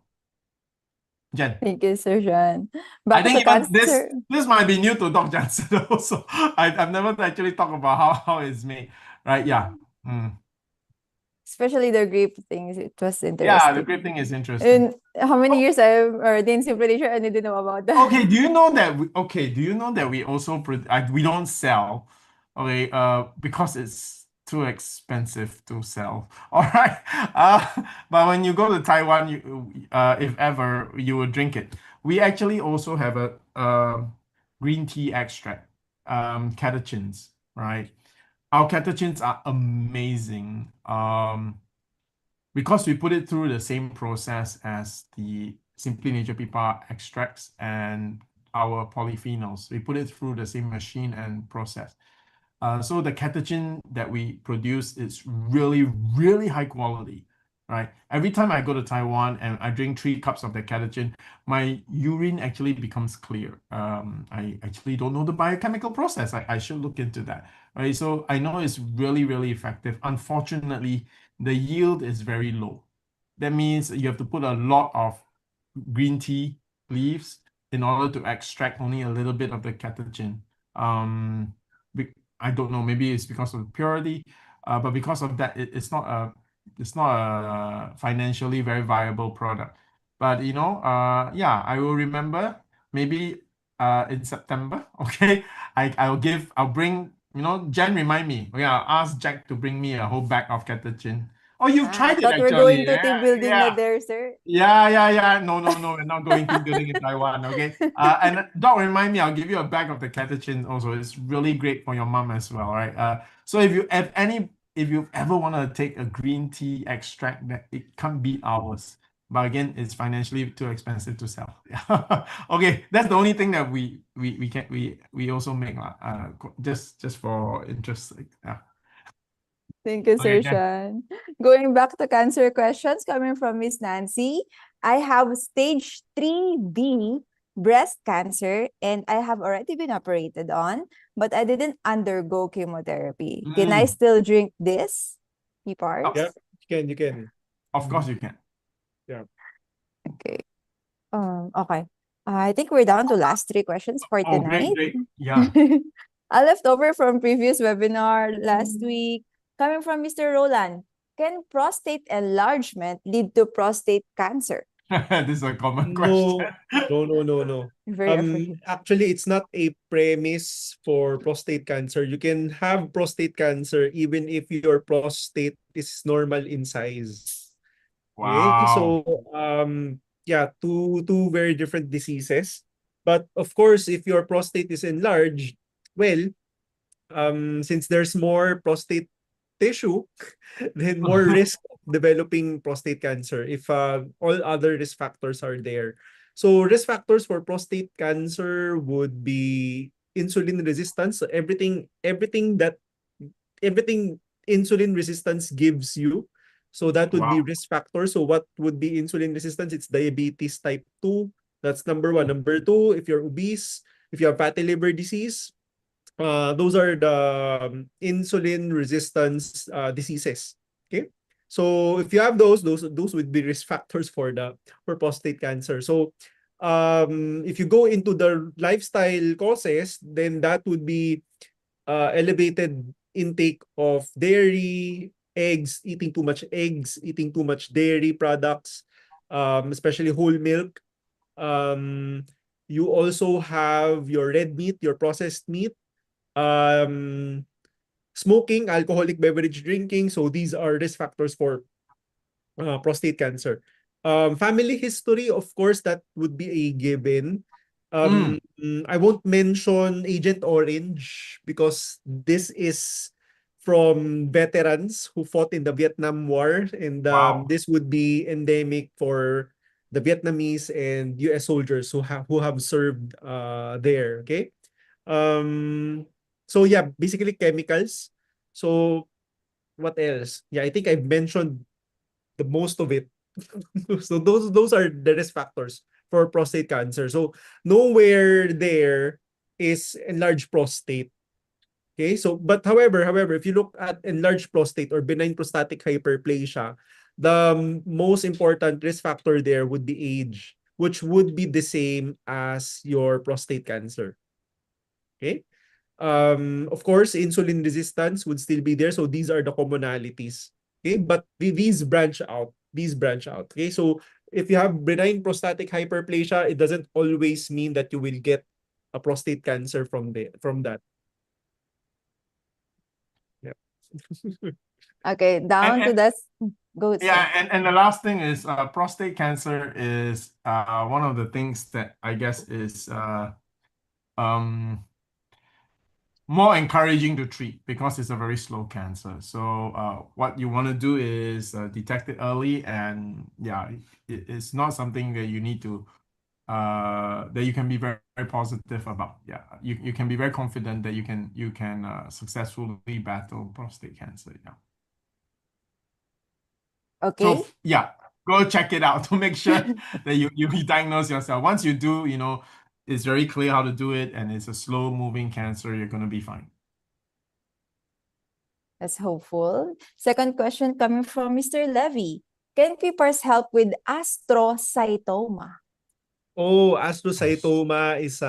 Jhen. Thank you, Sir Shyan. I Back to think the even cancer. this might be new to Doc Jansen also. I've never actually talked about how it's made, right? Yeah. Especially the grape things. It was Yeah, the interesting. grape thing is interesting. And how many years I've already in Simply Nature and I didn't know about that. Okay, do you know that we also we don't sell, okay, because it's too expensive to sell. All right. But when you go to Taiwan, if ever you will drink it. We actually also have a green tea extract, catechins, right? Our catechins are amazing. Because we put it through the same process as the Simply Nature PPAR extracts and our polyphenols. We put it through the same machine and process. So the catechin that we produce is really, really high quality, right? Every time I go to Taiwan and I drink 3 cups of the catechin, my urine actually becomes clear. I actually don't know the biochemical process. I should look into that, right? So I know it's really, really effective. Unfortunately, the yield is very low. That means you have to put a lot of green tea leaves in order to extract only a little bit of the catechin. I don't know, maybe it's because of the purity, but because of that, it's not a financially very viable product. But yeah, I will remember maybe in September. Okay, I'll bring, Jen remind me. Okay, I'll ask Jack to bring me a whole bag of catechin. Oh, you've I tried it thought we're actually. going to team building na Yeah. there, sir. Yeah. No, we're not going team building in Taiwan, okay? And don't remind me, I'll give you a bag of the catechin also. It's really great for your mom as well, right? So if you ever want to take a green tea extract, that it can't beat ours. But again, it's financially too expensive to sell. Okay, that's the only thing that we also make, just for interest sake. Yeah. Thank you, Sir Okay, Jen. Shyan. Going back to cancer questions coming from Miss Nancy. I have stage 3B breast cancer and I have already been operated on, but I didn't undergo chemotherapy. Can I still drink this? PPARS? Yeah, you can. Of course you can. Yeah. Okay. Okay. I think we're down to last 3 questions for Oh, tonight. great. Yeah. A leftover from previous webinar last week, coming from Mr. Roland. Can prostate enlargement lead to prostate cancer? This is a common question. No. Very afraid. Actually, it's not a premise for prostate cancer. You can have prostate cancer even if your prostate is normal in size. Okay, Wow. so yeah, two very different diseases. But of course, if your prostate is enlarged, well, since there's more prostate tissue, then more risk of developing prostate cancer if all other risk factors are there. So risk factors for prostate cancer would be insulin resistance. So everything insulin resistance gives you. So that would be Wow. risk factor. So what would be insulin resistance? It's diabetes type 2. That's number one. Number two, if you're obese, if you have fatty liver disease, those are the insulin resistance diseases. Okay, so if you have those would be risk factors for prostate cancer. So if you go into the lifestyle causes, then that would be elevated intake of dairy, eggs, eating too much dairy products, especially whole milk. Um, you also have your red meat, your processed meat, um, smoking, alcoholic beverage drinking. So these are risk factors for prostate cancer. Family history, of course, that would be a given. I won't mention Agent Orange because this is from veterans who fought in the Vietnam War, and Wow. this would be endemic for the Vietnamese and US soldiers who have served there. Okay. So yeah, basically chemicals. So what else? Yeah, I think I've mentioned the most of it. So those are the risk factors for prostate cancer. So nowhere there is enlarged prostate. Okay, so but however, if you look at enlarged prostate or benign prostatic hyperplasia, the most important risk factor there would be age, which would be the same as your prostate cancer. Okay. Of course, insulin resistance would still be there. So these are the commonalities. Okay, but these branch out. These branch out. Okay, so if you have benign prostatic hyperplasia, it doesn't always mean that you will get a prostate cancer from that. Yeah. Okay, down to And that. Go, sir. yeah, and the last thing is prostate cancer is one of the things that I guess is um more encouraging to treat because it's a very slow cancer. So what you want to do is detect it early, and yeah, it's not something that you need to that you can be very, very positive about. Yeah, you can be very confident that you can successfully battle prostate cancer. Yeah. Okay. So yeah, go check it out to make sure that you diagnose yourself. Once you do, it's very clear how to do it, and it's a slow moving cancer. You're gonna be fine. That's hopeful. Second question coming from Mr. Levy. Can PPARS help with astrocytoma? Oh, astrocytoma is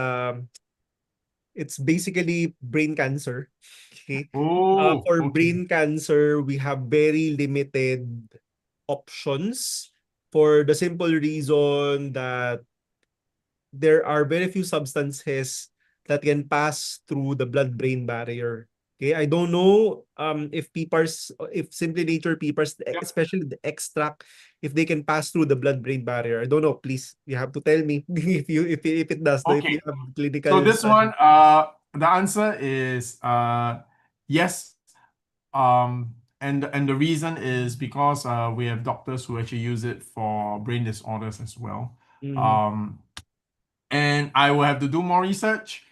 it's basically brain cancer. Okay. Oh, For okay. brain cancer, we have very limited options for the simple reason that there are very few substances that can pass through the blood-brain barrier. Okay, I don't know if PPARS, if Simply Nature PPARS, Yep. especially the extract, if they can pass through the blood-brain barrier. I don't know. Please, you have to tell me if it does. If you Okay. have clinical So this study. one, the answer is yes. And the reason is because we have doctors who actually use it for brain disorders as well. Mhm. And I will have to do more research.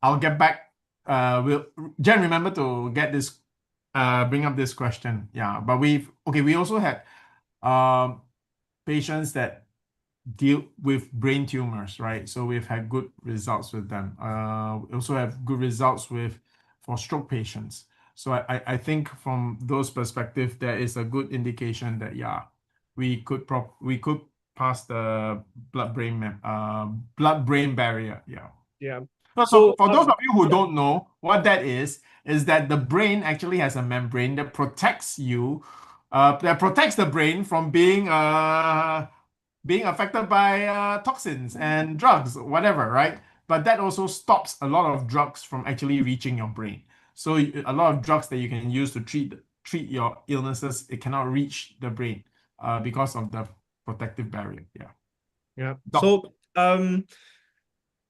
I'll get back. Will Jen remember to get this, bring up this question? Yeah, but we also had patients that deal with brain tumors, right? So we've had good results with them. We also have good results for stroke patients. So I think from those perspective, there is a good indication that yeah, we could pass the blood brain barrier. Yeah. Yeah. So So, for those of you who don't know what that is that the brain actually has a membrane that protects you, that protects the brain from being affected by toxins and drugs, whatever, right? But that also stops a lot of drugs from actually reaching your brain. So a lot of drugs that you can use to treat your illnesses, it cannot reach the brain because of the protective barrier. Yeah. yeah. Doc. So,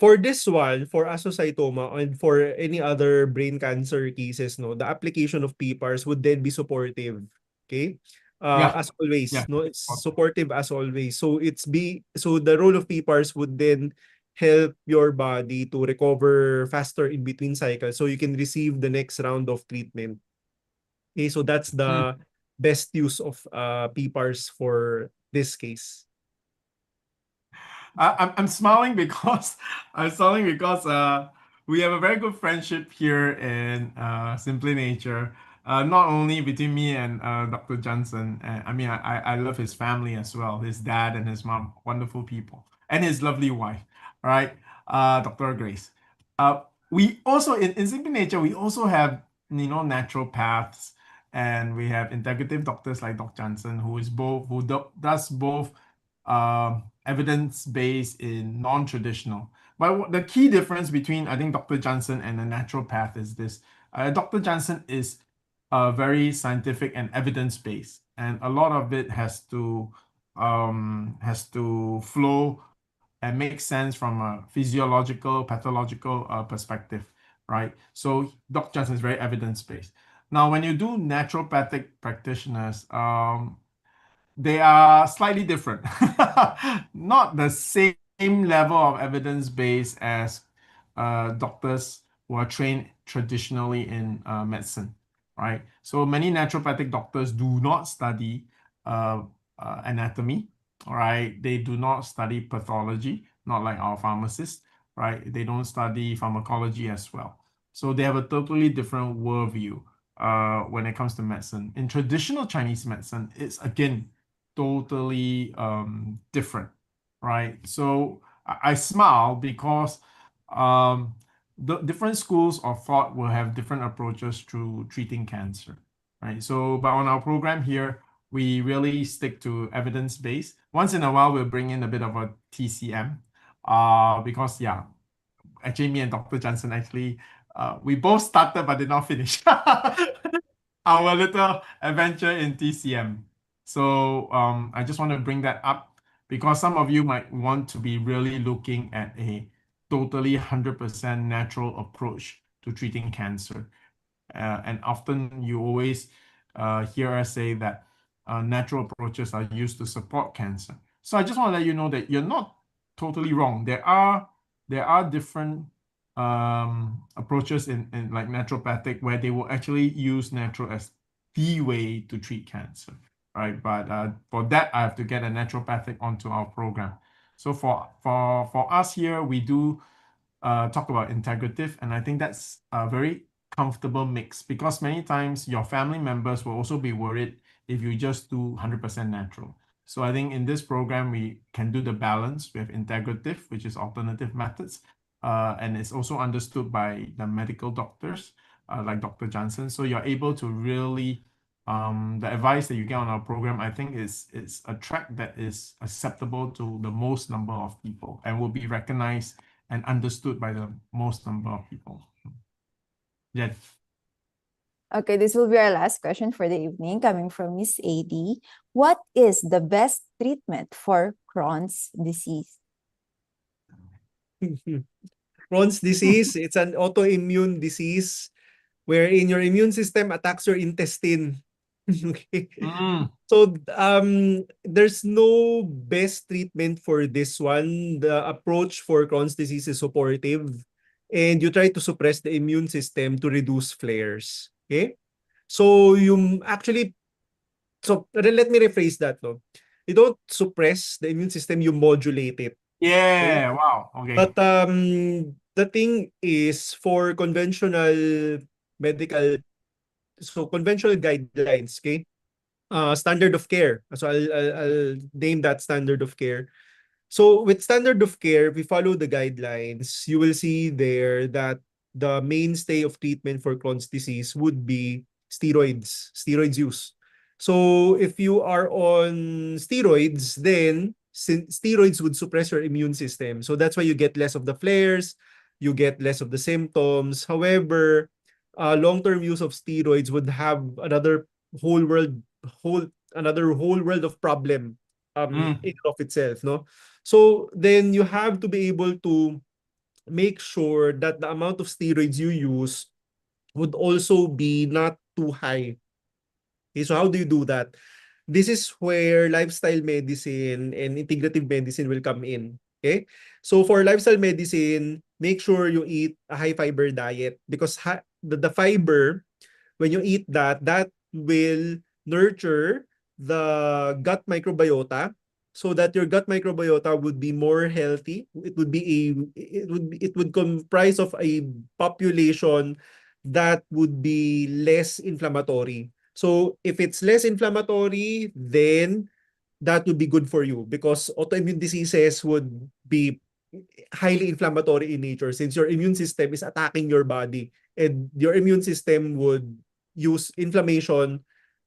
for this one, for astrocytoma and for any other brain cancer cases, no, the application of PPARS would then be supportive. Okay? Yeah. As always, Yeah. no, it's supportive as always. So the role of PPARS would then help your body to recover faster in between cycles so you can receive the next round of treatment. Okay, so that's Mm. the best use of PPARS for this case. I'm smiling because we have a very good friendship here in Simply Nature. Not only between me and Dr. Jansen. I mean, I love his family as well. His dad and his mom, wonderful people, and his lovely wife, right? Dr. Grace. We also in Simply Nature we also have naturopaths, and we have integrative doctors like Dr. Jansen, does both evidence-based in non-traditional. But the key difference between, I think, Dr. Johnson and a naturopath is this. Dr. Johnson is very scientific and evidence-based, and a lot of it has to flow and make sense from a physiological, pathological perspective, right? So Dr. Johnson is very evidence-based. Now, when you do naturopathic practitioners, they are slightly different. Not the same level of evidence base as doctors who are trained traditionally in medicine, right? So many naturopathic doctors do not study uh, anatomy, right? They do not study pathology, not like our pharmacists, right? They don't study pharmacology as well. So they have a totally different worldview when it comes to medicine. In traditional Chinese medicine, it's again totally different, right? So I smile because the different schools of thought will have different approaches to treating cancer, right? So, but on our program here, we really stick to evidence-based. Once in a while, we'll bring in a bit of a TCM, because yeah, actually me and Dr. Johnson actually we both started but did not finish our little adventure in TCM. So I just want to bring that up because some of you might want to be really looking at a totally 100% natural approach to treating cancer. And often you always hear us say that natural approaches are used to support cancer. So I just want to let you know that you're not totally wrong. There are different approaches in like naturopathic where they will actually use natural as the way to treat cancer, right? But for that, I have to get a naturopathic onto our program. So for us here, we do talk about integrative, and I think that's a very comfortable mix because many times your family members will also be worried if you just do 100% natural. So I think in this program, we can do the balance. We have integrative, which is alternative methods, and it's also understood by the medical doctors, like Dr. Johnson. So you're able to really, the advice that you get on our program, I think is a track that is acceptable to the most number of people and will be recognized and understood by the most number of people. Yeah. Okay, this will be our last question for the evening, coming from Miss AD. What is the best treatment for Crohn's disease? Crohn's disease, it's an autoimmune disease wherein your immune system attacks your intestine. Okay. So there's no best treatment for this one. The approach for Crohn's disease is supportive, and you try to suppress the immune system to reduce flares. Okay? So let me rephrase that, no. You don't suppress the immune system, you modulate it. Okay? Yeah. Wow. Okay. But the thing is for conventional guidelines, okay? Standard of care. So I'll name that standard of care. So with standard of care, if we follow the guidelines, you will see there that the mainstay of treatment for Crohn's disease would be steroids use. So if you are on steroids, then steroids would suppress your immune system. So that's why you get less of the flares, you get less of the symptoms. However, long-term use of steroids would have whole world another whole world of problem in and of itself, no? So then you have to be able to make sure that the amount of steroids you use would also be not too high. Okay, so how do you do that? This is where lifestyle medicine and integrative medicine will come in. Okay? So for lifestyle medicine, make sure you eat a high fiber diet because the fiber, when you eat that, that will nurture the gut microbiota so that your gut microbiota would be more healthy. It would comprise of a population that would be less inflammatory. So if it's less inflammatory, then that would be good for you because autoimmune diseases would be highly inflammatory in nature since your immune system is attacking your body and your immune system would use inflammation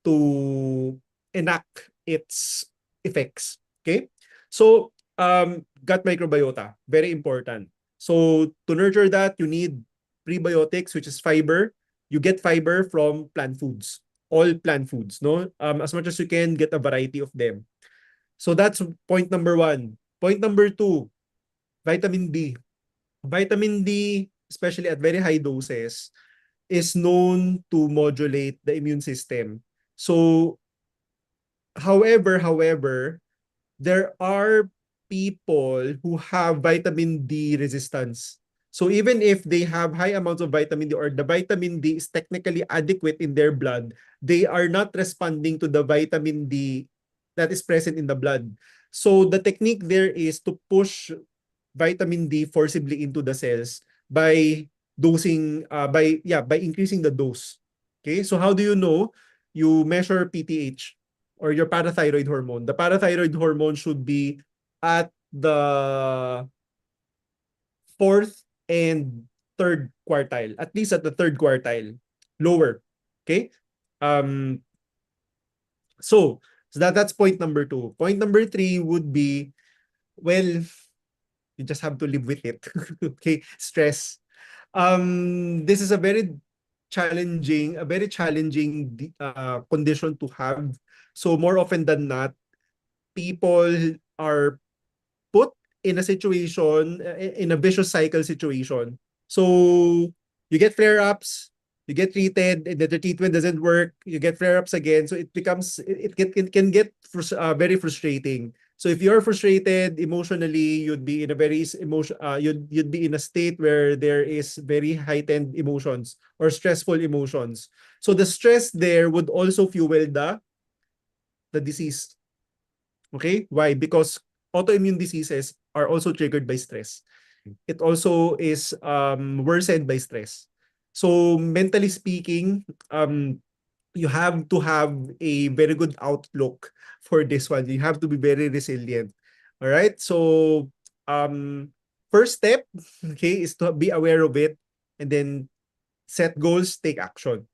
to enact its effects. Okay? So, gut microbiota, very important. So, to nurture that, you need prebiotics, which is fiber. You get fiber from plant foods, all plant foods, no? As much as you can, get a variety of them. So, that's point number one. Point number two, vitamin D. Vitamin D, especially at very high doses, is known to modulate the immune system. So, however, there are people who have vitamin D resistance. So even if they have high amounts of vitamin D or the vitamin D is technically adequate in their blood, they are not responding to the vitamin D that is present in the blood. So the technique there is to push vitamin D forcibly into the cells by by increasing the dose. Okay? So how do you know? You measure PTH or your parathyroid hormone. The parathyroid hormone should be at the fourth and third quartile, at least at the third quartile, lower. Okay? Um so that's point number two. Point number three would be, well, you just have to live with it. Okay, stress. This is a very challenging condition to have. So more often than not, people are put in a situation, in a vicious cycle situation. So you get flare-ups, you get treated, and then the treatment doesn't work, you get flare-ups again. So it can get very frustrating. So if you're frustrated emotionally, you'd be in a very you'd be in a state where there is very heightened emotions or stressful emotions. So the stress there would also fuel the disease. Okay? Why? Because autoimmune diseases are also triggered by stress. It also is worsened by stress. So mentally speaking, you have to have a very good outlook for this one. You have to be very resilient. All right? So first step, okay, is to be aware of it and then set goals, take action.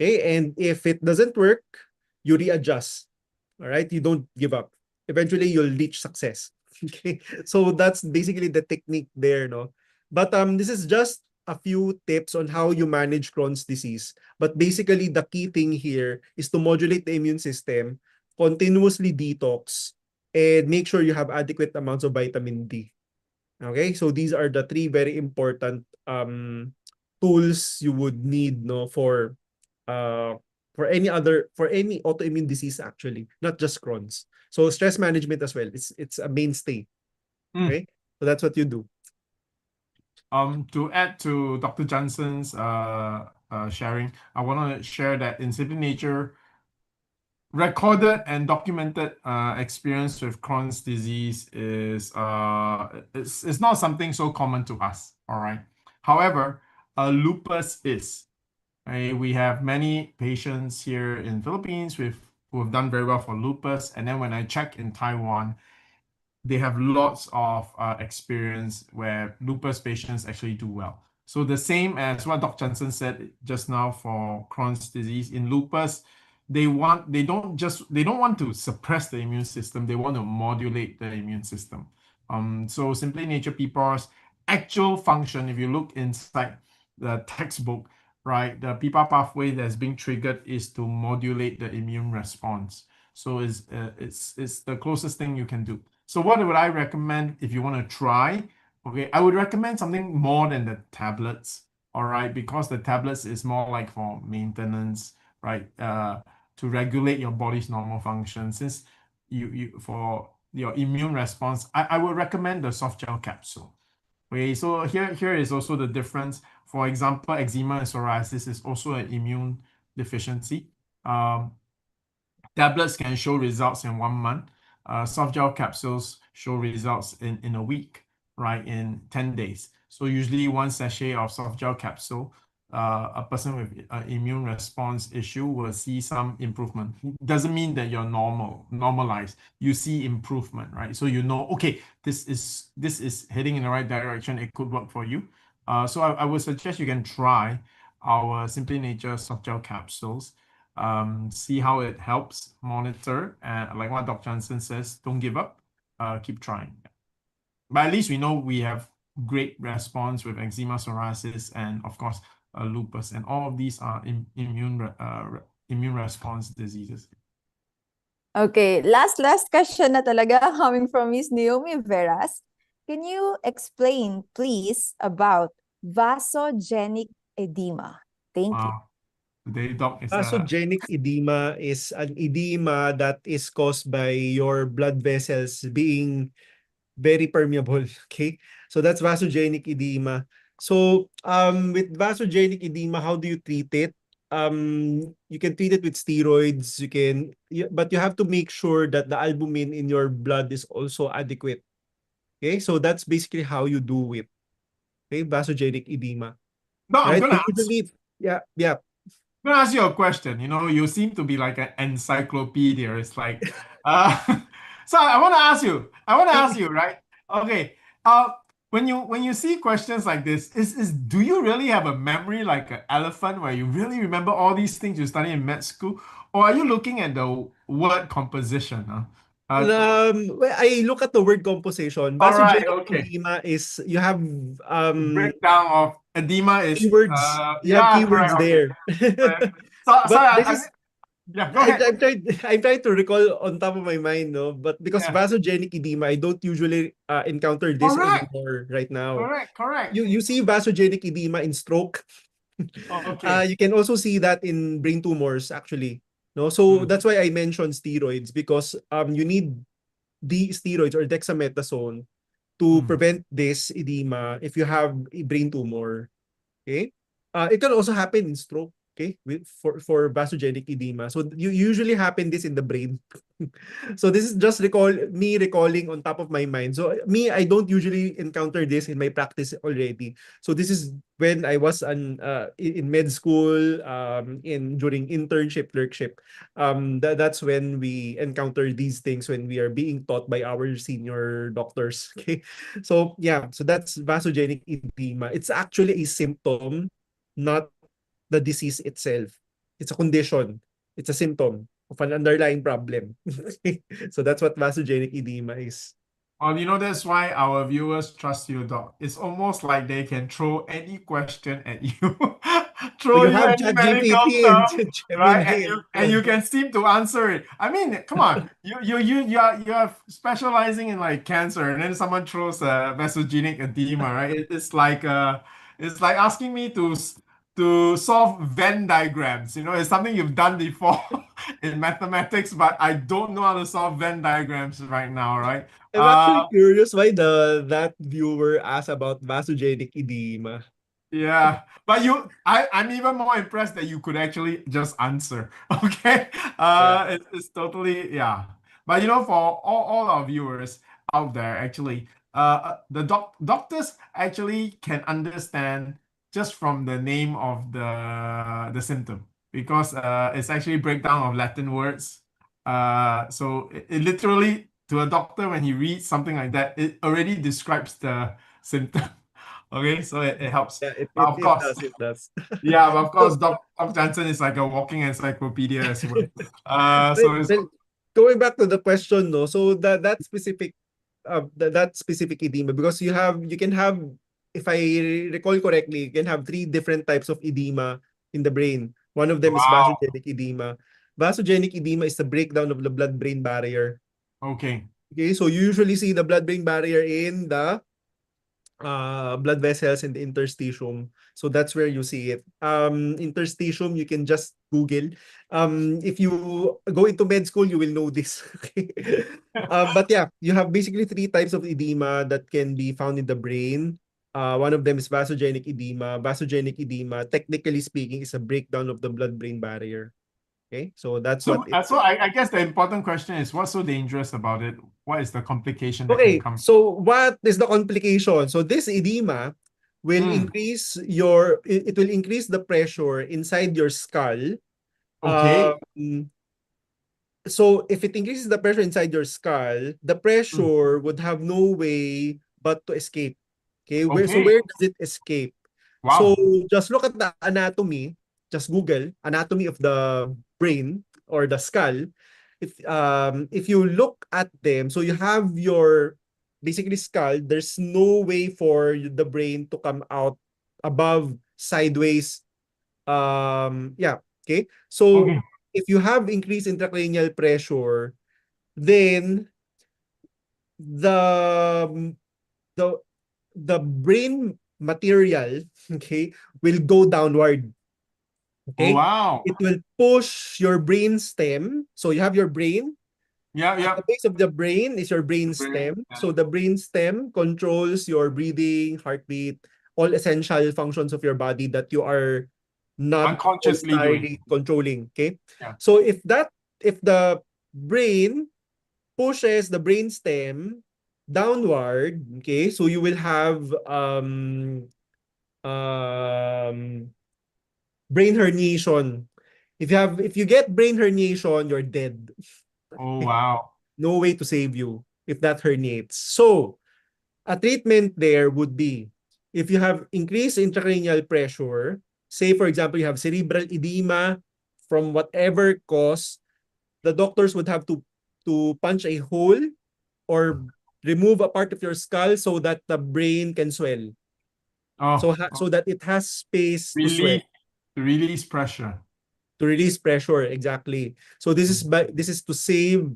Okay? And if it doesn't work, you readjust. All right? You don't give up. Eventually you'll reach success. Okay? So that's basically the technique there, no? But this is just a few tips on how you manage Crohn's disease. But basically the key thing here is to modulate the immune system, continuously detox, and make sure you have adequate amounts of vitamin D. Okay? So these are the three very important tools you would need, no, for any autoimmune disease, actually, not just Crohn's. So stress management as well. It's a mainstay. Okay? So that's what you do. To add to Dr. Jansen's sharing, I want to share that in Simply Nature, recorded and documented experience with Crohn's disease is it's not something so common to us. All right. However, lupus is. Right? We have many patients here in Philippines who have done very well for lupus, and then when I check in Taiwan, they have lots of experience where lupus patients actually do well. So the same as what Dr. Jansen said just now for Crohn's disease, in lupus, they don't want to suppress the immune system, they want to modulate the immune system. So Simply Nature PPARS actual function, if you look inside the textbook, right, the PPAR pathway that's being triggered is to modulate the immune response. So it's the closest thing you can do. So what would I recommend if you want to try? Okay, I would recommend something more than the tablets, all right, because the tablets is more like for maintenance, right? To regulate your body's normal function. Since you for your immune response, I would recommend the soft gel capsule. Okay, so here is also the difference. For example, eczema and psoriasis is also an immune deficiency. Tablets can show results in 1 month. Soft gel capsules show results in a week, right? In 10 days. So usually one sachet of soft gel capsule, a person with an immune response issue will see some improvement. Doesn't mean that you're normalized. You see improvement, right? So you know, okay, this is heading in the right direction. It could work for you. So I would suggest you can try our Simply Nature soft gel capsules. See how it helps, monitor, and like what Dr. Jansen says, don't give up, keep trying. But at least we know we have great response with eczema, psoriasis, and of course, lupus, and all of these are immune response diseases. Okay, last question na talaga coming from Miss Naomi Veras. Can you explain, please, about vasogenic edema? Thank you. Wow. Today, Doc, is Vasogenic edema is an edema that is caused by your blood vessels being very permeable. Okay, so that's vasogenic edema. So with vasogenic edema, how do you treat it? You can treat it with steroids. But you have to make sure that the albumin in your blood is also adequate. Okay, so that's basically how you do it. Okay, vasogenic edema. no, I'm Right? gonna So usually, yeah. I'm gonna ask you a question. You know, you seem to be like an encyclopedia. It's like, so I want to ask you, right? Okay. When you see questions like this, is do you really have a memory like an elephant where you really remember all these things you study in med school, or are you looking at the word composition? Well, I look at the word composition. All right. Vasogenic Okay. edema is you have Breakdown of edema is keywords. You have yeah, correct. keywords Okay. there. Right. So But sorry. this is Yeah. Go ahead. I'm trying to recall on top of my mind, no. But because Yeah. vasogenic edema, I don't usually encounter this Correct. anymore right now. Correct. You see vasogenic edema in stroke. Okay. You can also see that in brain tumors actually. No, so Mm. that's why I mentioned steroids because you need the steroids or dexamethasone to Mm. prevent this edema if you have a brain tumor. Okay. It can also happen in stroke. Okay, for vasogenic edema. So you usually happen this in the brain. So this is just recalling on top of my mind. So me, I don't usually encounter this in my practice already. So this is when I was in med school, in during internship, clerkship. That's when we encounter these things when we are being taught by our senior doctors. Okay, so yeah, so that's vasogenic edema. It's actually a symptom, not the disease itself. It's a condition. It's a symptom of an underlying problem. So that's what vasogenic edema is. Well, you know, that's why our viewers trust you, Doc. It's almost like they can throw any question at you, So throw you you have any medical ChatGPT and term, right? Gemini and And you can seem to answer it. I mean, come on, you are specializing in like cancer, and then someone throws a vasogenic edema, right? It's like asking me to solve Venn diagrams. You know, it's something you've done before in mathematics, but I don't know how to solve Venn diagrams right now, right? I'm actually curious why that viewer asked about vasogenic edema. Yeah, but I'm even more impressed that you could actually just answer. Okay, Yeah. it's totally yeah. But you know, for all our viewers out there, actually, the doctors actually can understand just from the name of the symptom because it's actually breakdown of Latin words. So it literally to a doctor, when he reads something like that, it already describes the symptom. Okay, so it helps. Yeah, it, But it, of it course, does, it does. yeah, but of course, So, Doc Jansen is like a walking encyclopedia as well. well, So it's well, going back to the question, no, so that specific that specific edema, because you can have, if I recall correctly, you can have three different types of edema in the brain. One of them is wow. vasogenic edema. Vasogenic edema is the breakdown of the blood-brain barrier. Okay. Okay, so you usually see the blood-brain barrier in the blood vessels in the interstitium. So that's where you see it. Interstitium, you can just Google. If you go into med school, you will know this. Okay. But yeah, you have basically three types of edema that can be found in the brain. One of them is vasogenic edema. Vasogenic edema, technically speaking, is a breakdown of the blood-brain barrier. Okay, so that's what So, it. I guess the important question is, what's so dangerous about it? What is the complication that can Okay, come? so what is the complication? So this edema will Mm, increase it will increase the pressure inside your skull. okay. So if it increases the pressure inside your skull, the Mm, pressure would have no way but to escape. Okay, okay. where does it escape? So Wow. just look at the anatomy, just Google anatomy of the brain or the skull. If you look at them, so you have your basically skull, there's no way for the brain to come out above sideways. Yeah, okay. So Okay. if you have increased intracranial pressure, then the the the brain material, okay, will go downward. Oh, Okay, wow. it will push your brain stem. So you have your brain. Yeah, At yeah. the base of the brain is your brain Brain, stem. So the brain stem controls your breathing, heartbeat, all essential functions of your body that you are not unconsciously doing. entirely controlling. Okay. Yeah. So if the brain pushes the brain stem downward, okay, so you will have um brain herniation. If you get brain herniation, you're dead. Oh, wow. No way to save you if that herniates. So, a treatment there would be if you have increased intracranial pressure, say for example you have cerebral edema from whatever cause, the doctors would have to punch a hole or remove a part of your skull so that the brain can swell. Oh, So that it has space to swell, release, release pressure. to release pressure exactly. So this is to save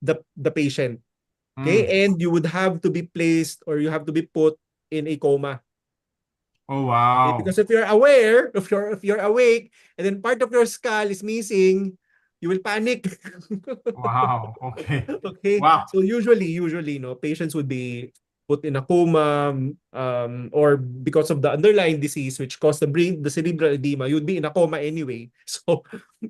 the patient. Mm. Okay, and you would have to be placed or you have to be put in a coma. Oh, Okay? wow. Because if you're aware, if you're awake, and then part of your skull is missing, you will panic. Wow. Okay. Okay, Wow. so usually, no, patients would be put in a coma, or because of the underlying disease which caused the cerebral edema, you'd be in a coma anyway. So,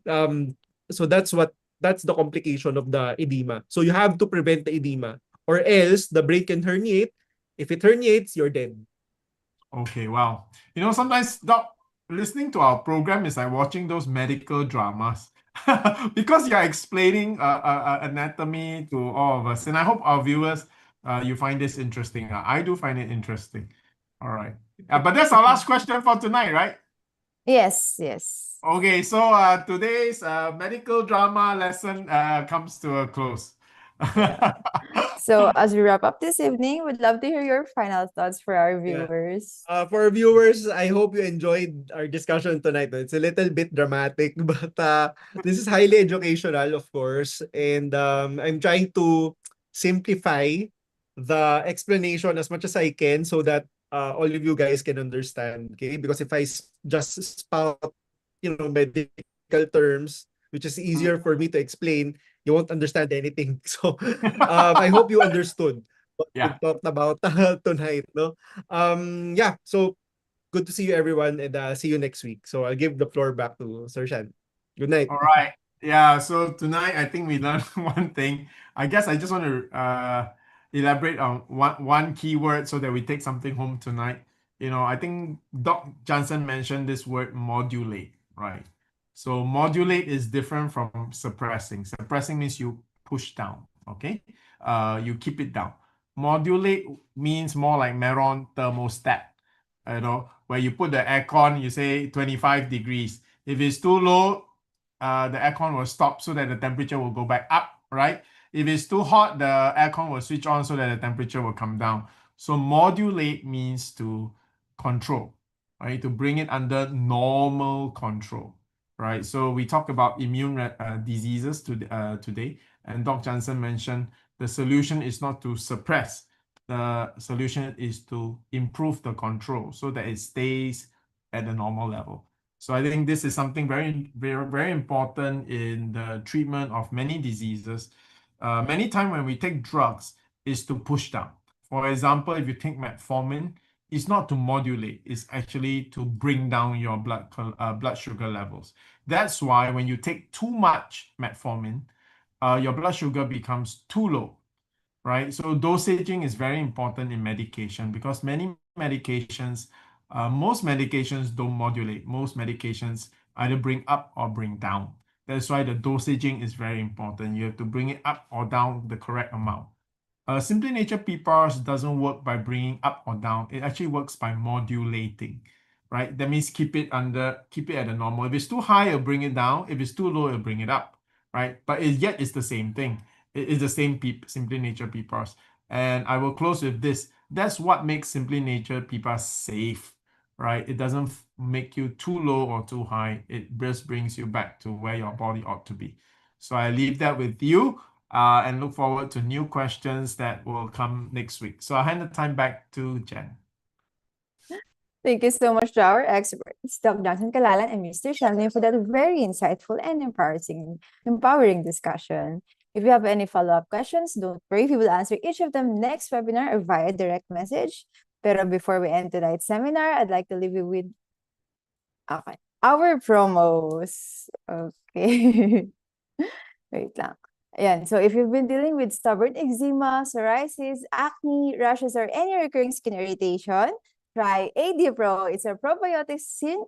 um, so that's the complication of the edema. So you have to prevent the edema, or else the brain can herniate. If it herniates, you're dead. Okay, wow. Sometimes, Doc, listening to our program is like watching those medical dramas because you're explaining anatomy to all of us. And I hope our viewers, you find this interesting. I do find it interesting. All right. But that's our last question for tonight, right? Yes, yes. Okay, so today's medical drama lesson comes to a close. Yeah. So as we wrap up this evening, we'd love to hear your final thoughts for our Yeah. viewers. For our viewers, I hope you enjoyed our discussion tonight. It's a little bit dramatic, but this is highly educational, of course. And I'm trying to simplify the explanation as much as I can so that all of you guys can understand. Okay, because if I just spout, medical terms, which is easier for me to explain, you won't understand anything. So I hope you understood what Yeah. we've talked about tonight. No. Yeah, so good to see you everyone, and see you next week. So I'll give the floor back to Sir Shan. Good night. All right. Yeah, so tonight I think we learned one thing. I guess I just want to elaborate on one keyword so that we take something home tonight. I think Doc Johnson mentioned this word modulate, right? So modulate is different from suppressing. Suppressing means you push down. Okay, you keep it down. Modulate means more like Meron thermostat, where you put the aircon, you say 25 degrees. If it's too low, the aircon will stop so that the temperature will go back up, right? If it's too hot, the aircon will switch on so that the temperature will come down. So modulate means to control, right? To bring it under normal control, right? So we talk about immune diseases today, and Dr. Jansen mentioned the solution is not to suppress. The solution is to improve the control so that it stays at the normal level. So I think this is something very, very, very important in the treatment of many diseases. Many times when we take drugs, is to push down. For example, if you take metformin, it's not to modulate, it's actually to bring down your blood sugar levels. That's why when you take too much metformin, your blood sugar becomes too low, right? So dosaging is very important in medication because many medications, most medications don't modulate. Most medications either bring up or bring down. That's why the dosaging is very important. You have to bring it up or down the correct amount. Simply Nature PPARS doesn't work by bringing up or down. It actually works by modulating, right? That means keep it at the normal. If it's too high, it'll bring it down. If it's too low, it'll bring it up, right? But yet it's the same thing. It is the same Simply Nature PPARS. And I will close with this. That's what makes Simply Nature PPARS safe, right? It doesn't make you too low or too high. It just brings you back to where your body ought to be. So I leave that with you. And look forward to new questions that will come next week. So I'll hand the time back to Jhen. Thank you so much to our experts, Dr. Jansen and Mr. Shyan Lim, for that very insightful and empowering discussion. If you have any follow-up questions, don't worry, we will answer each of them next webinar or via direct message. But before we end tonight's seminar, I'd like to leave you with our promos. Okay. Wait lang. Ayan. So if you've been dealing with stubborn eczema, psoriasis, acne, rashes, or any recurring skin irritation, try AD Pro. It's a probiotic skin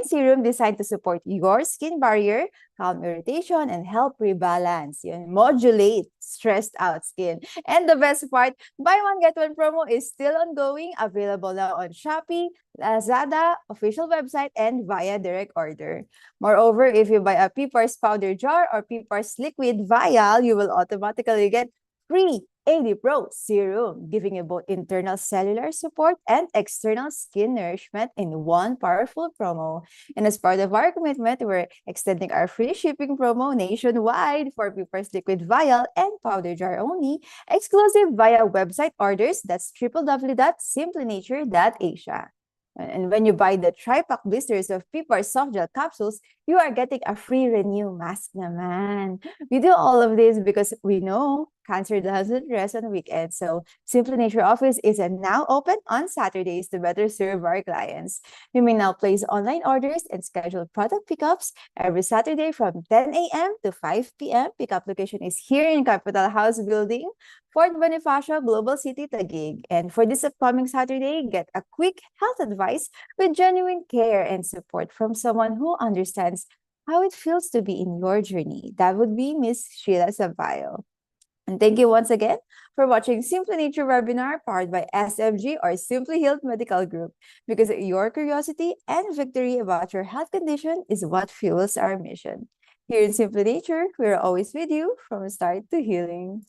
serum designed to support your skin barrier, calm irritation, and help rebalance. Modulate stressed out skin. And the best part, buy one get one promo is still ongoing, available now on Shopee, Lazada, official website, and via direct order. Moreover, if you buy a PPARS powder jar or PPARS liquid vial, you will automatically get free AD Pro Serum, giving you both internal cellular support and external skin nourishment in one powerful promo. And as part of our commitment, we're extending our free shipping promo nationwide for PPARS liquid vial and powder jar only, exclusive via website orders. That's www.simplynature.asia. And when you buy the tri-pack blisters of PPARS soft gel capsules, you are getting a free Renew mask naman. We do all of this because we know cancer doesn't rest on weekends. So Simply Nature office is now open on Saturdays to better serve our clients. You may now place online orders and schedule product pickups every Saturday from 10 a.m. to 5 p.m. Pickup location is here in Capital House Building, Fort Bonifacio, Global City, Taguig. And for this upcoming Saturday, get a quick health advice with genuine care and support from someone who understands how it feels to be in your journey. That would be Ms. Sheila Sampaio. And thank you once again for watching Simply Nature webinar powered by SMG or Simply Health Medical Group, because your curiosity and victory about your health condition is what fuels our mission. Here in Simply Nature, we're always with you from start to healing.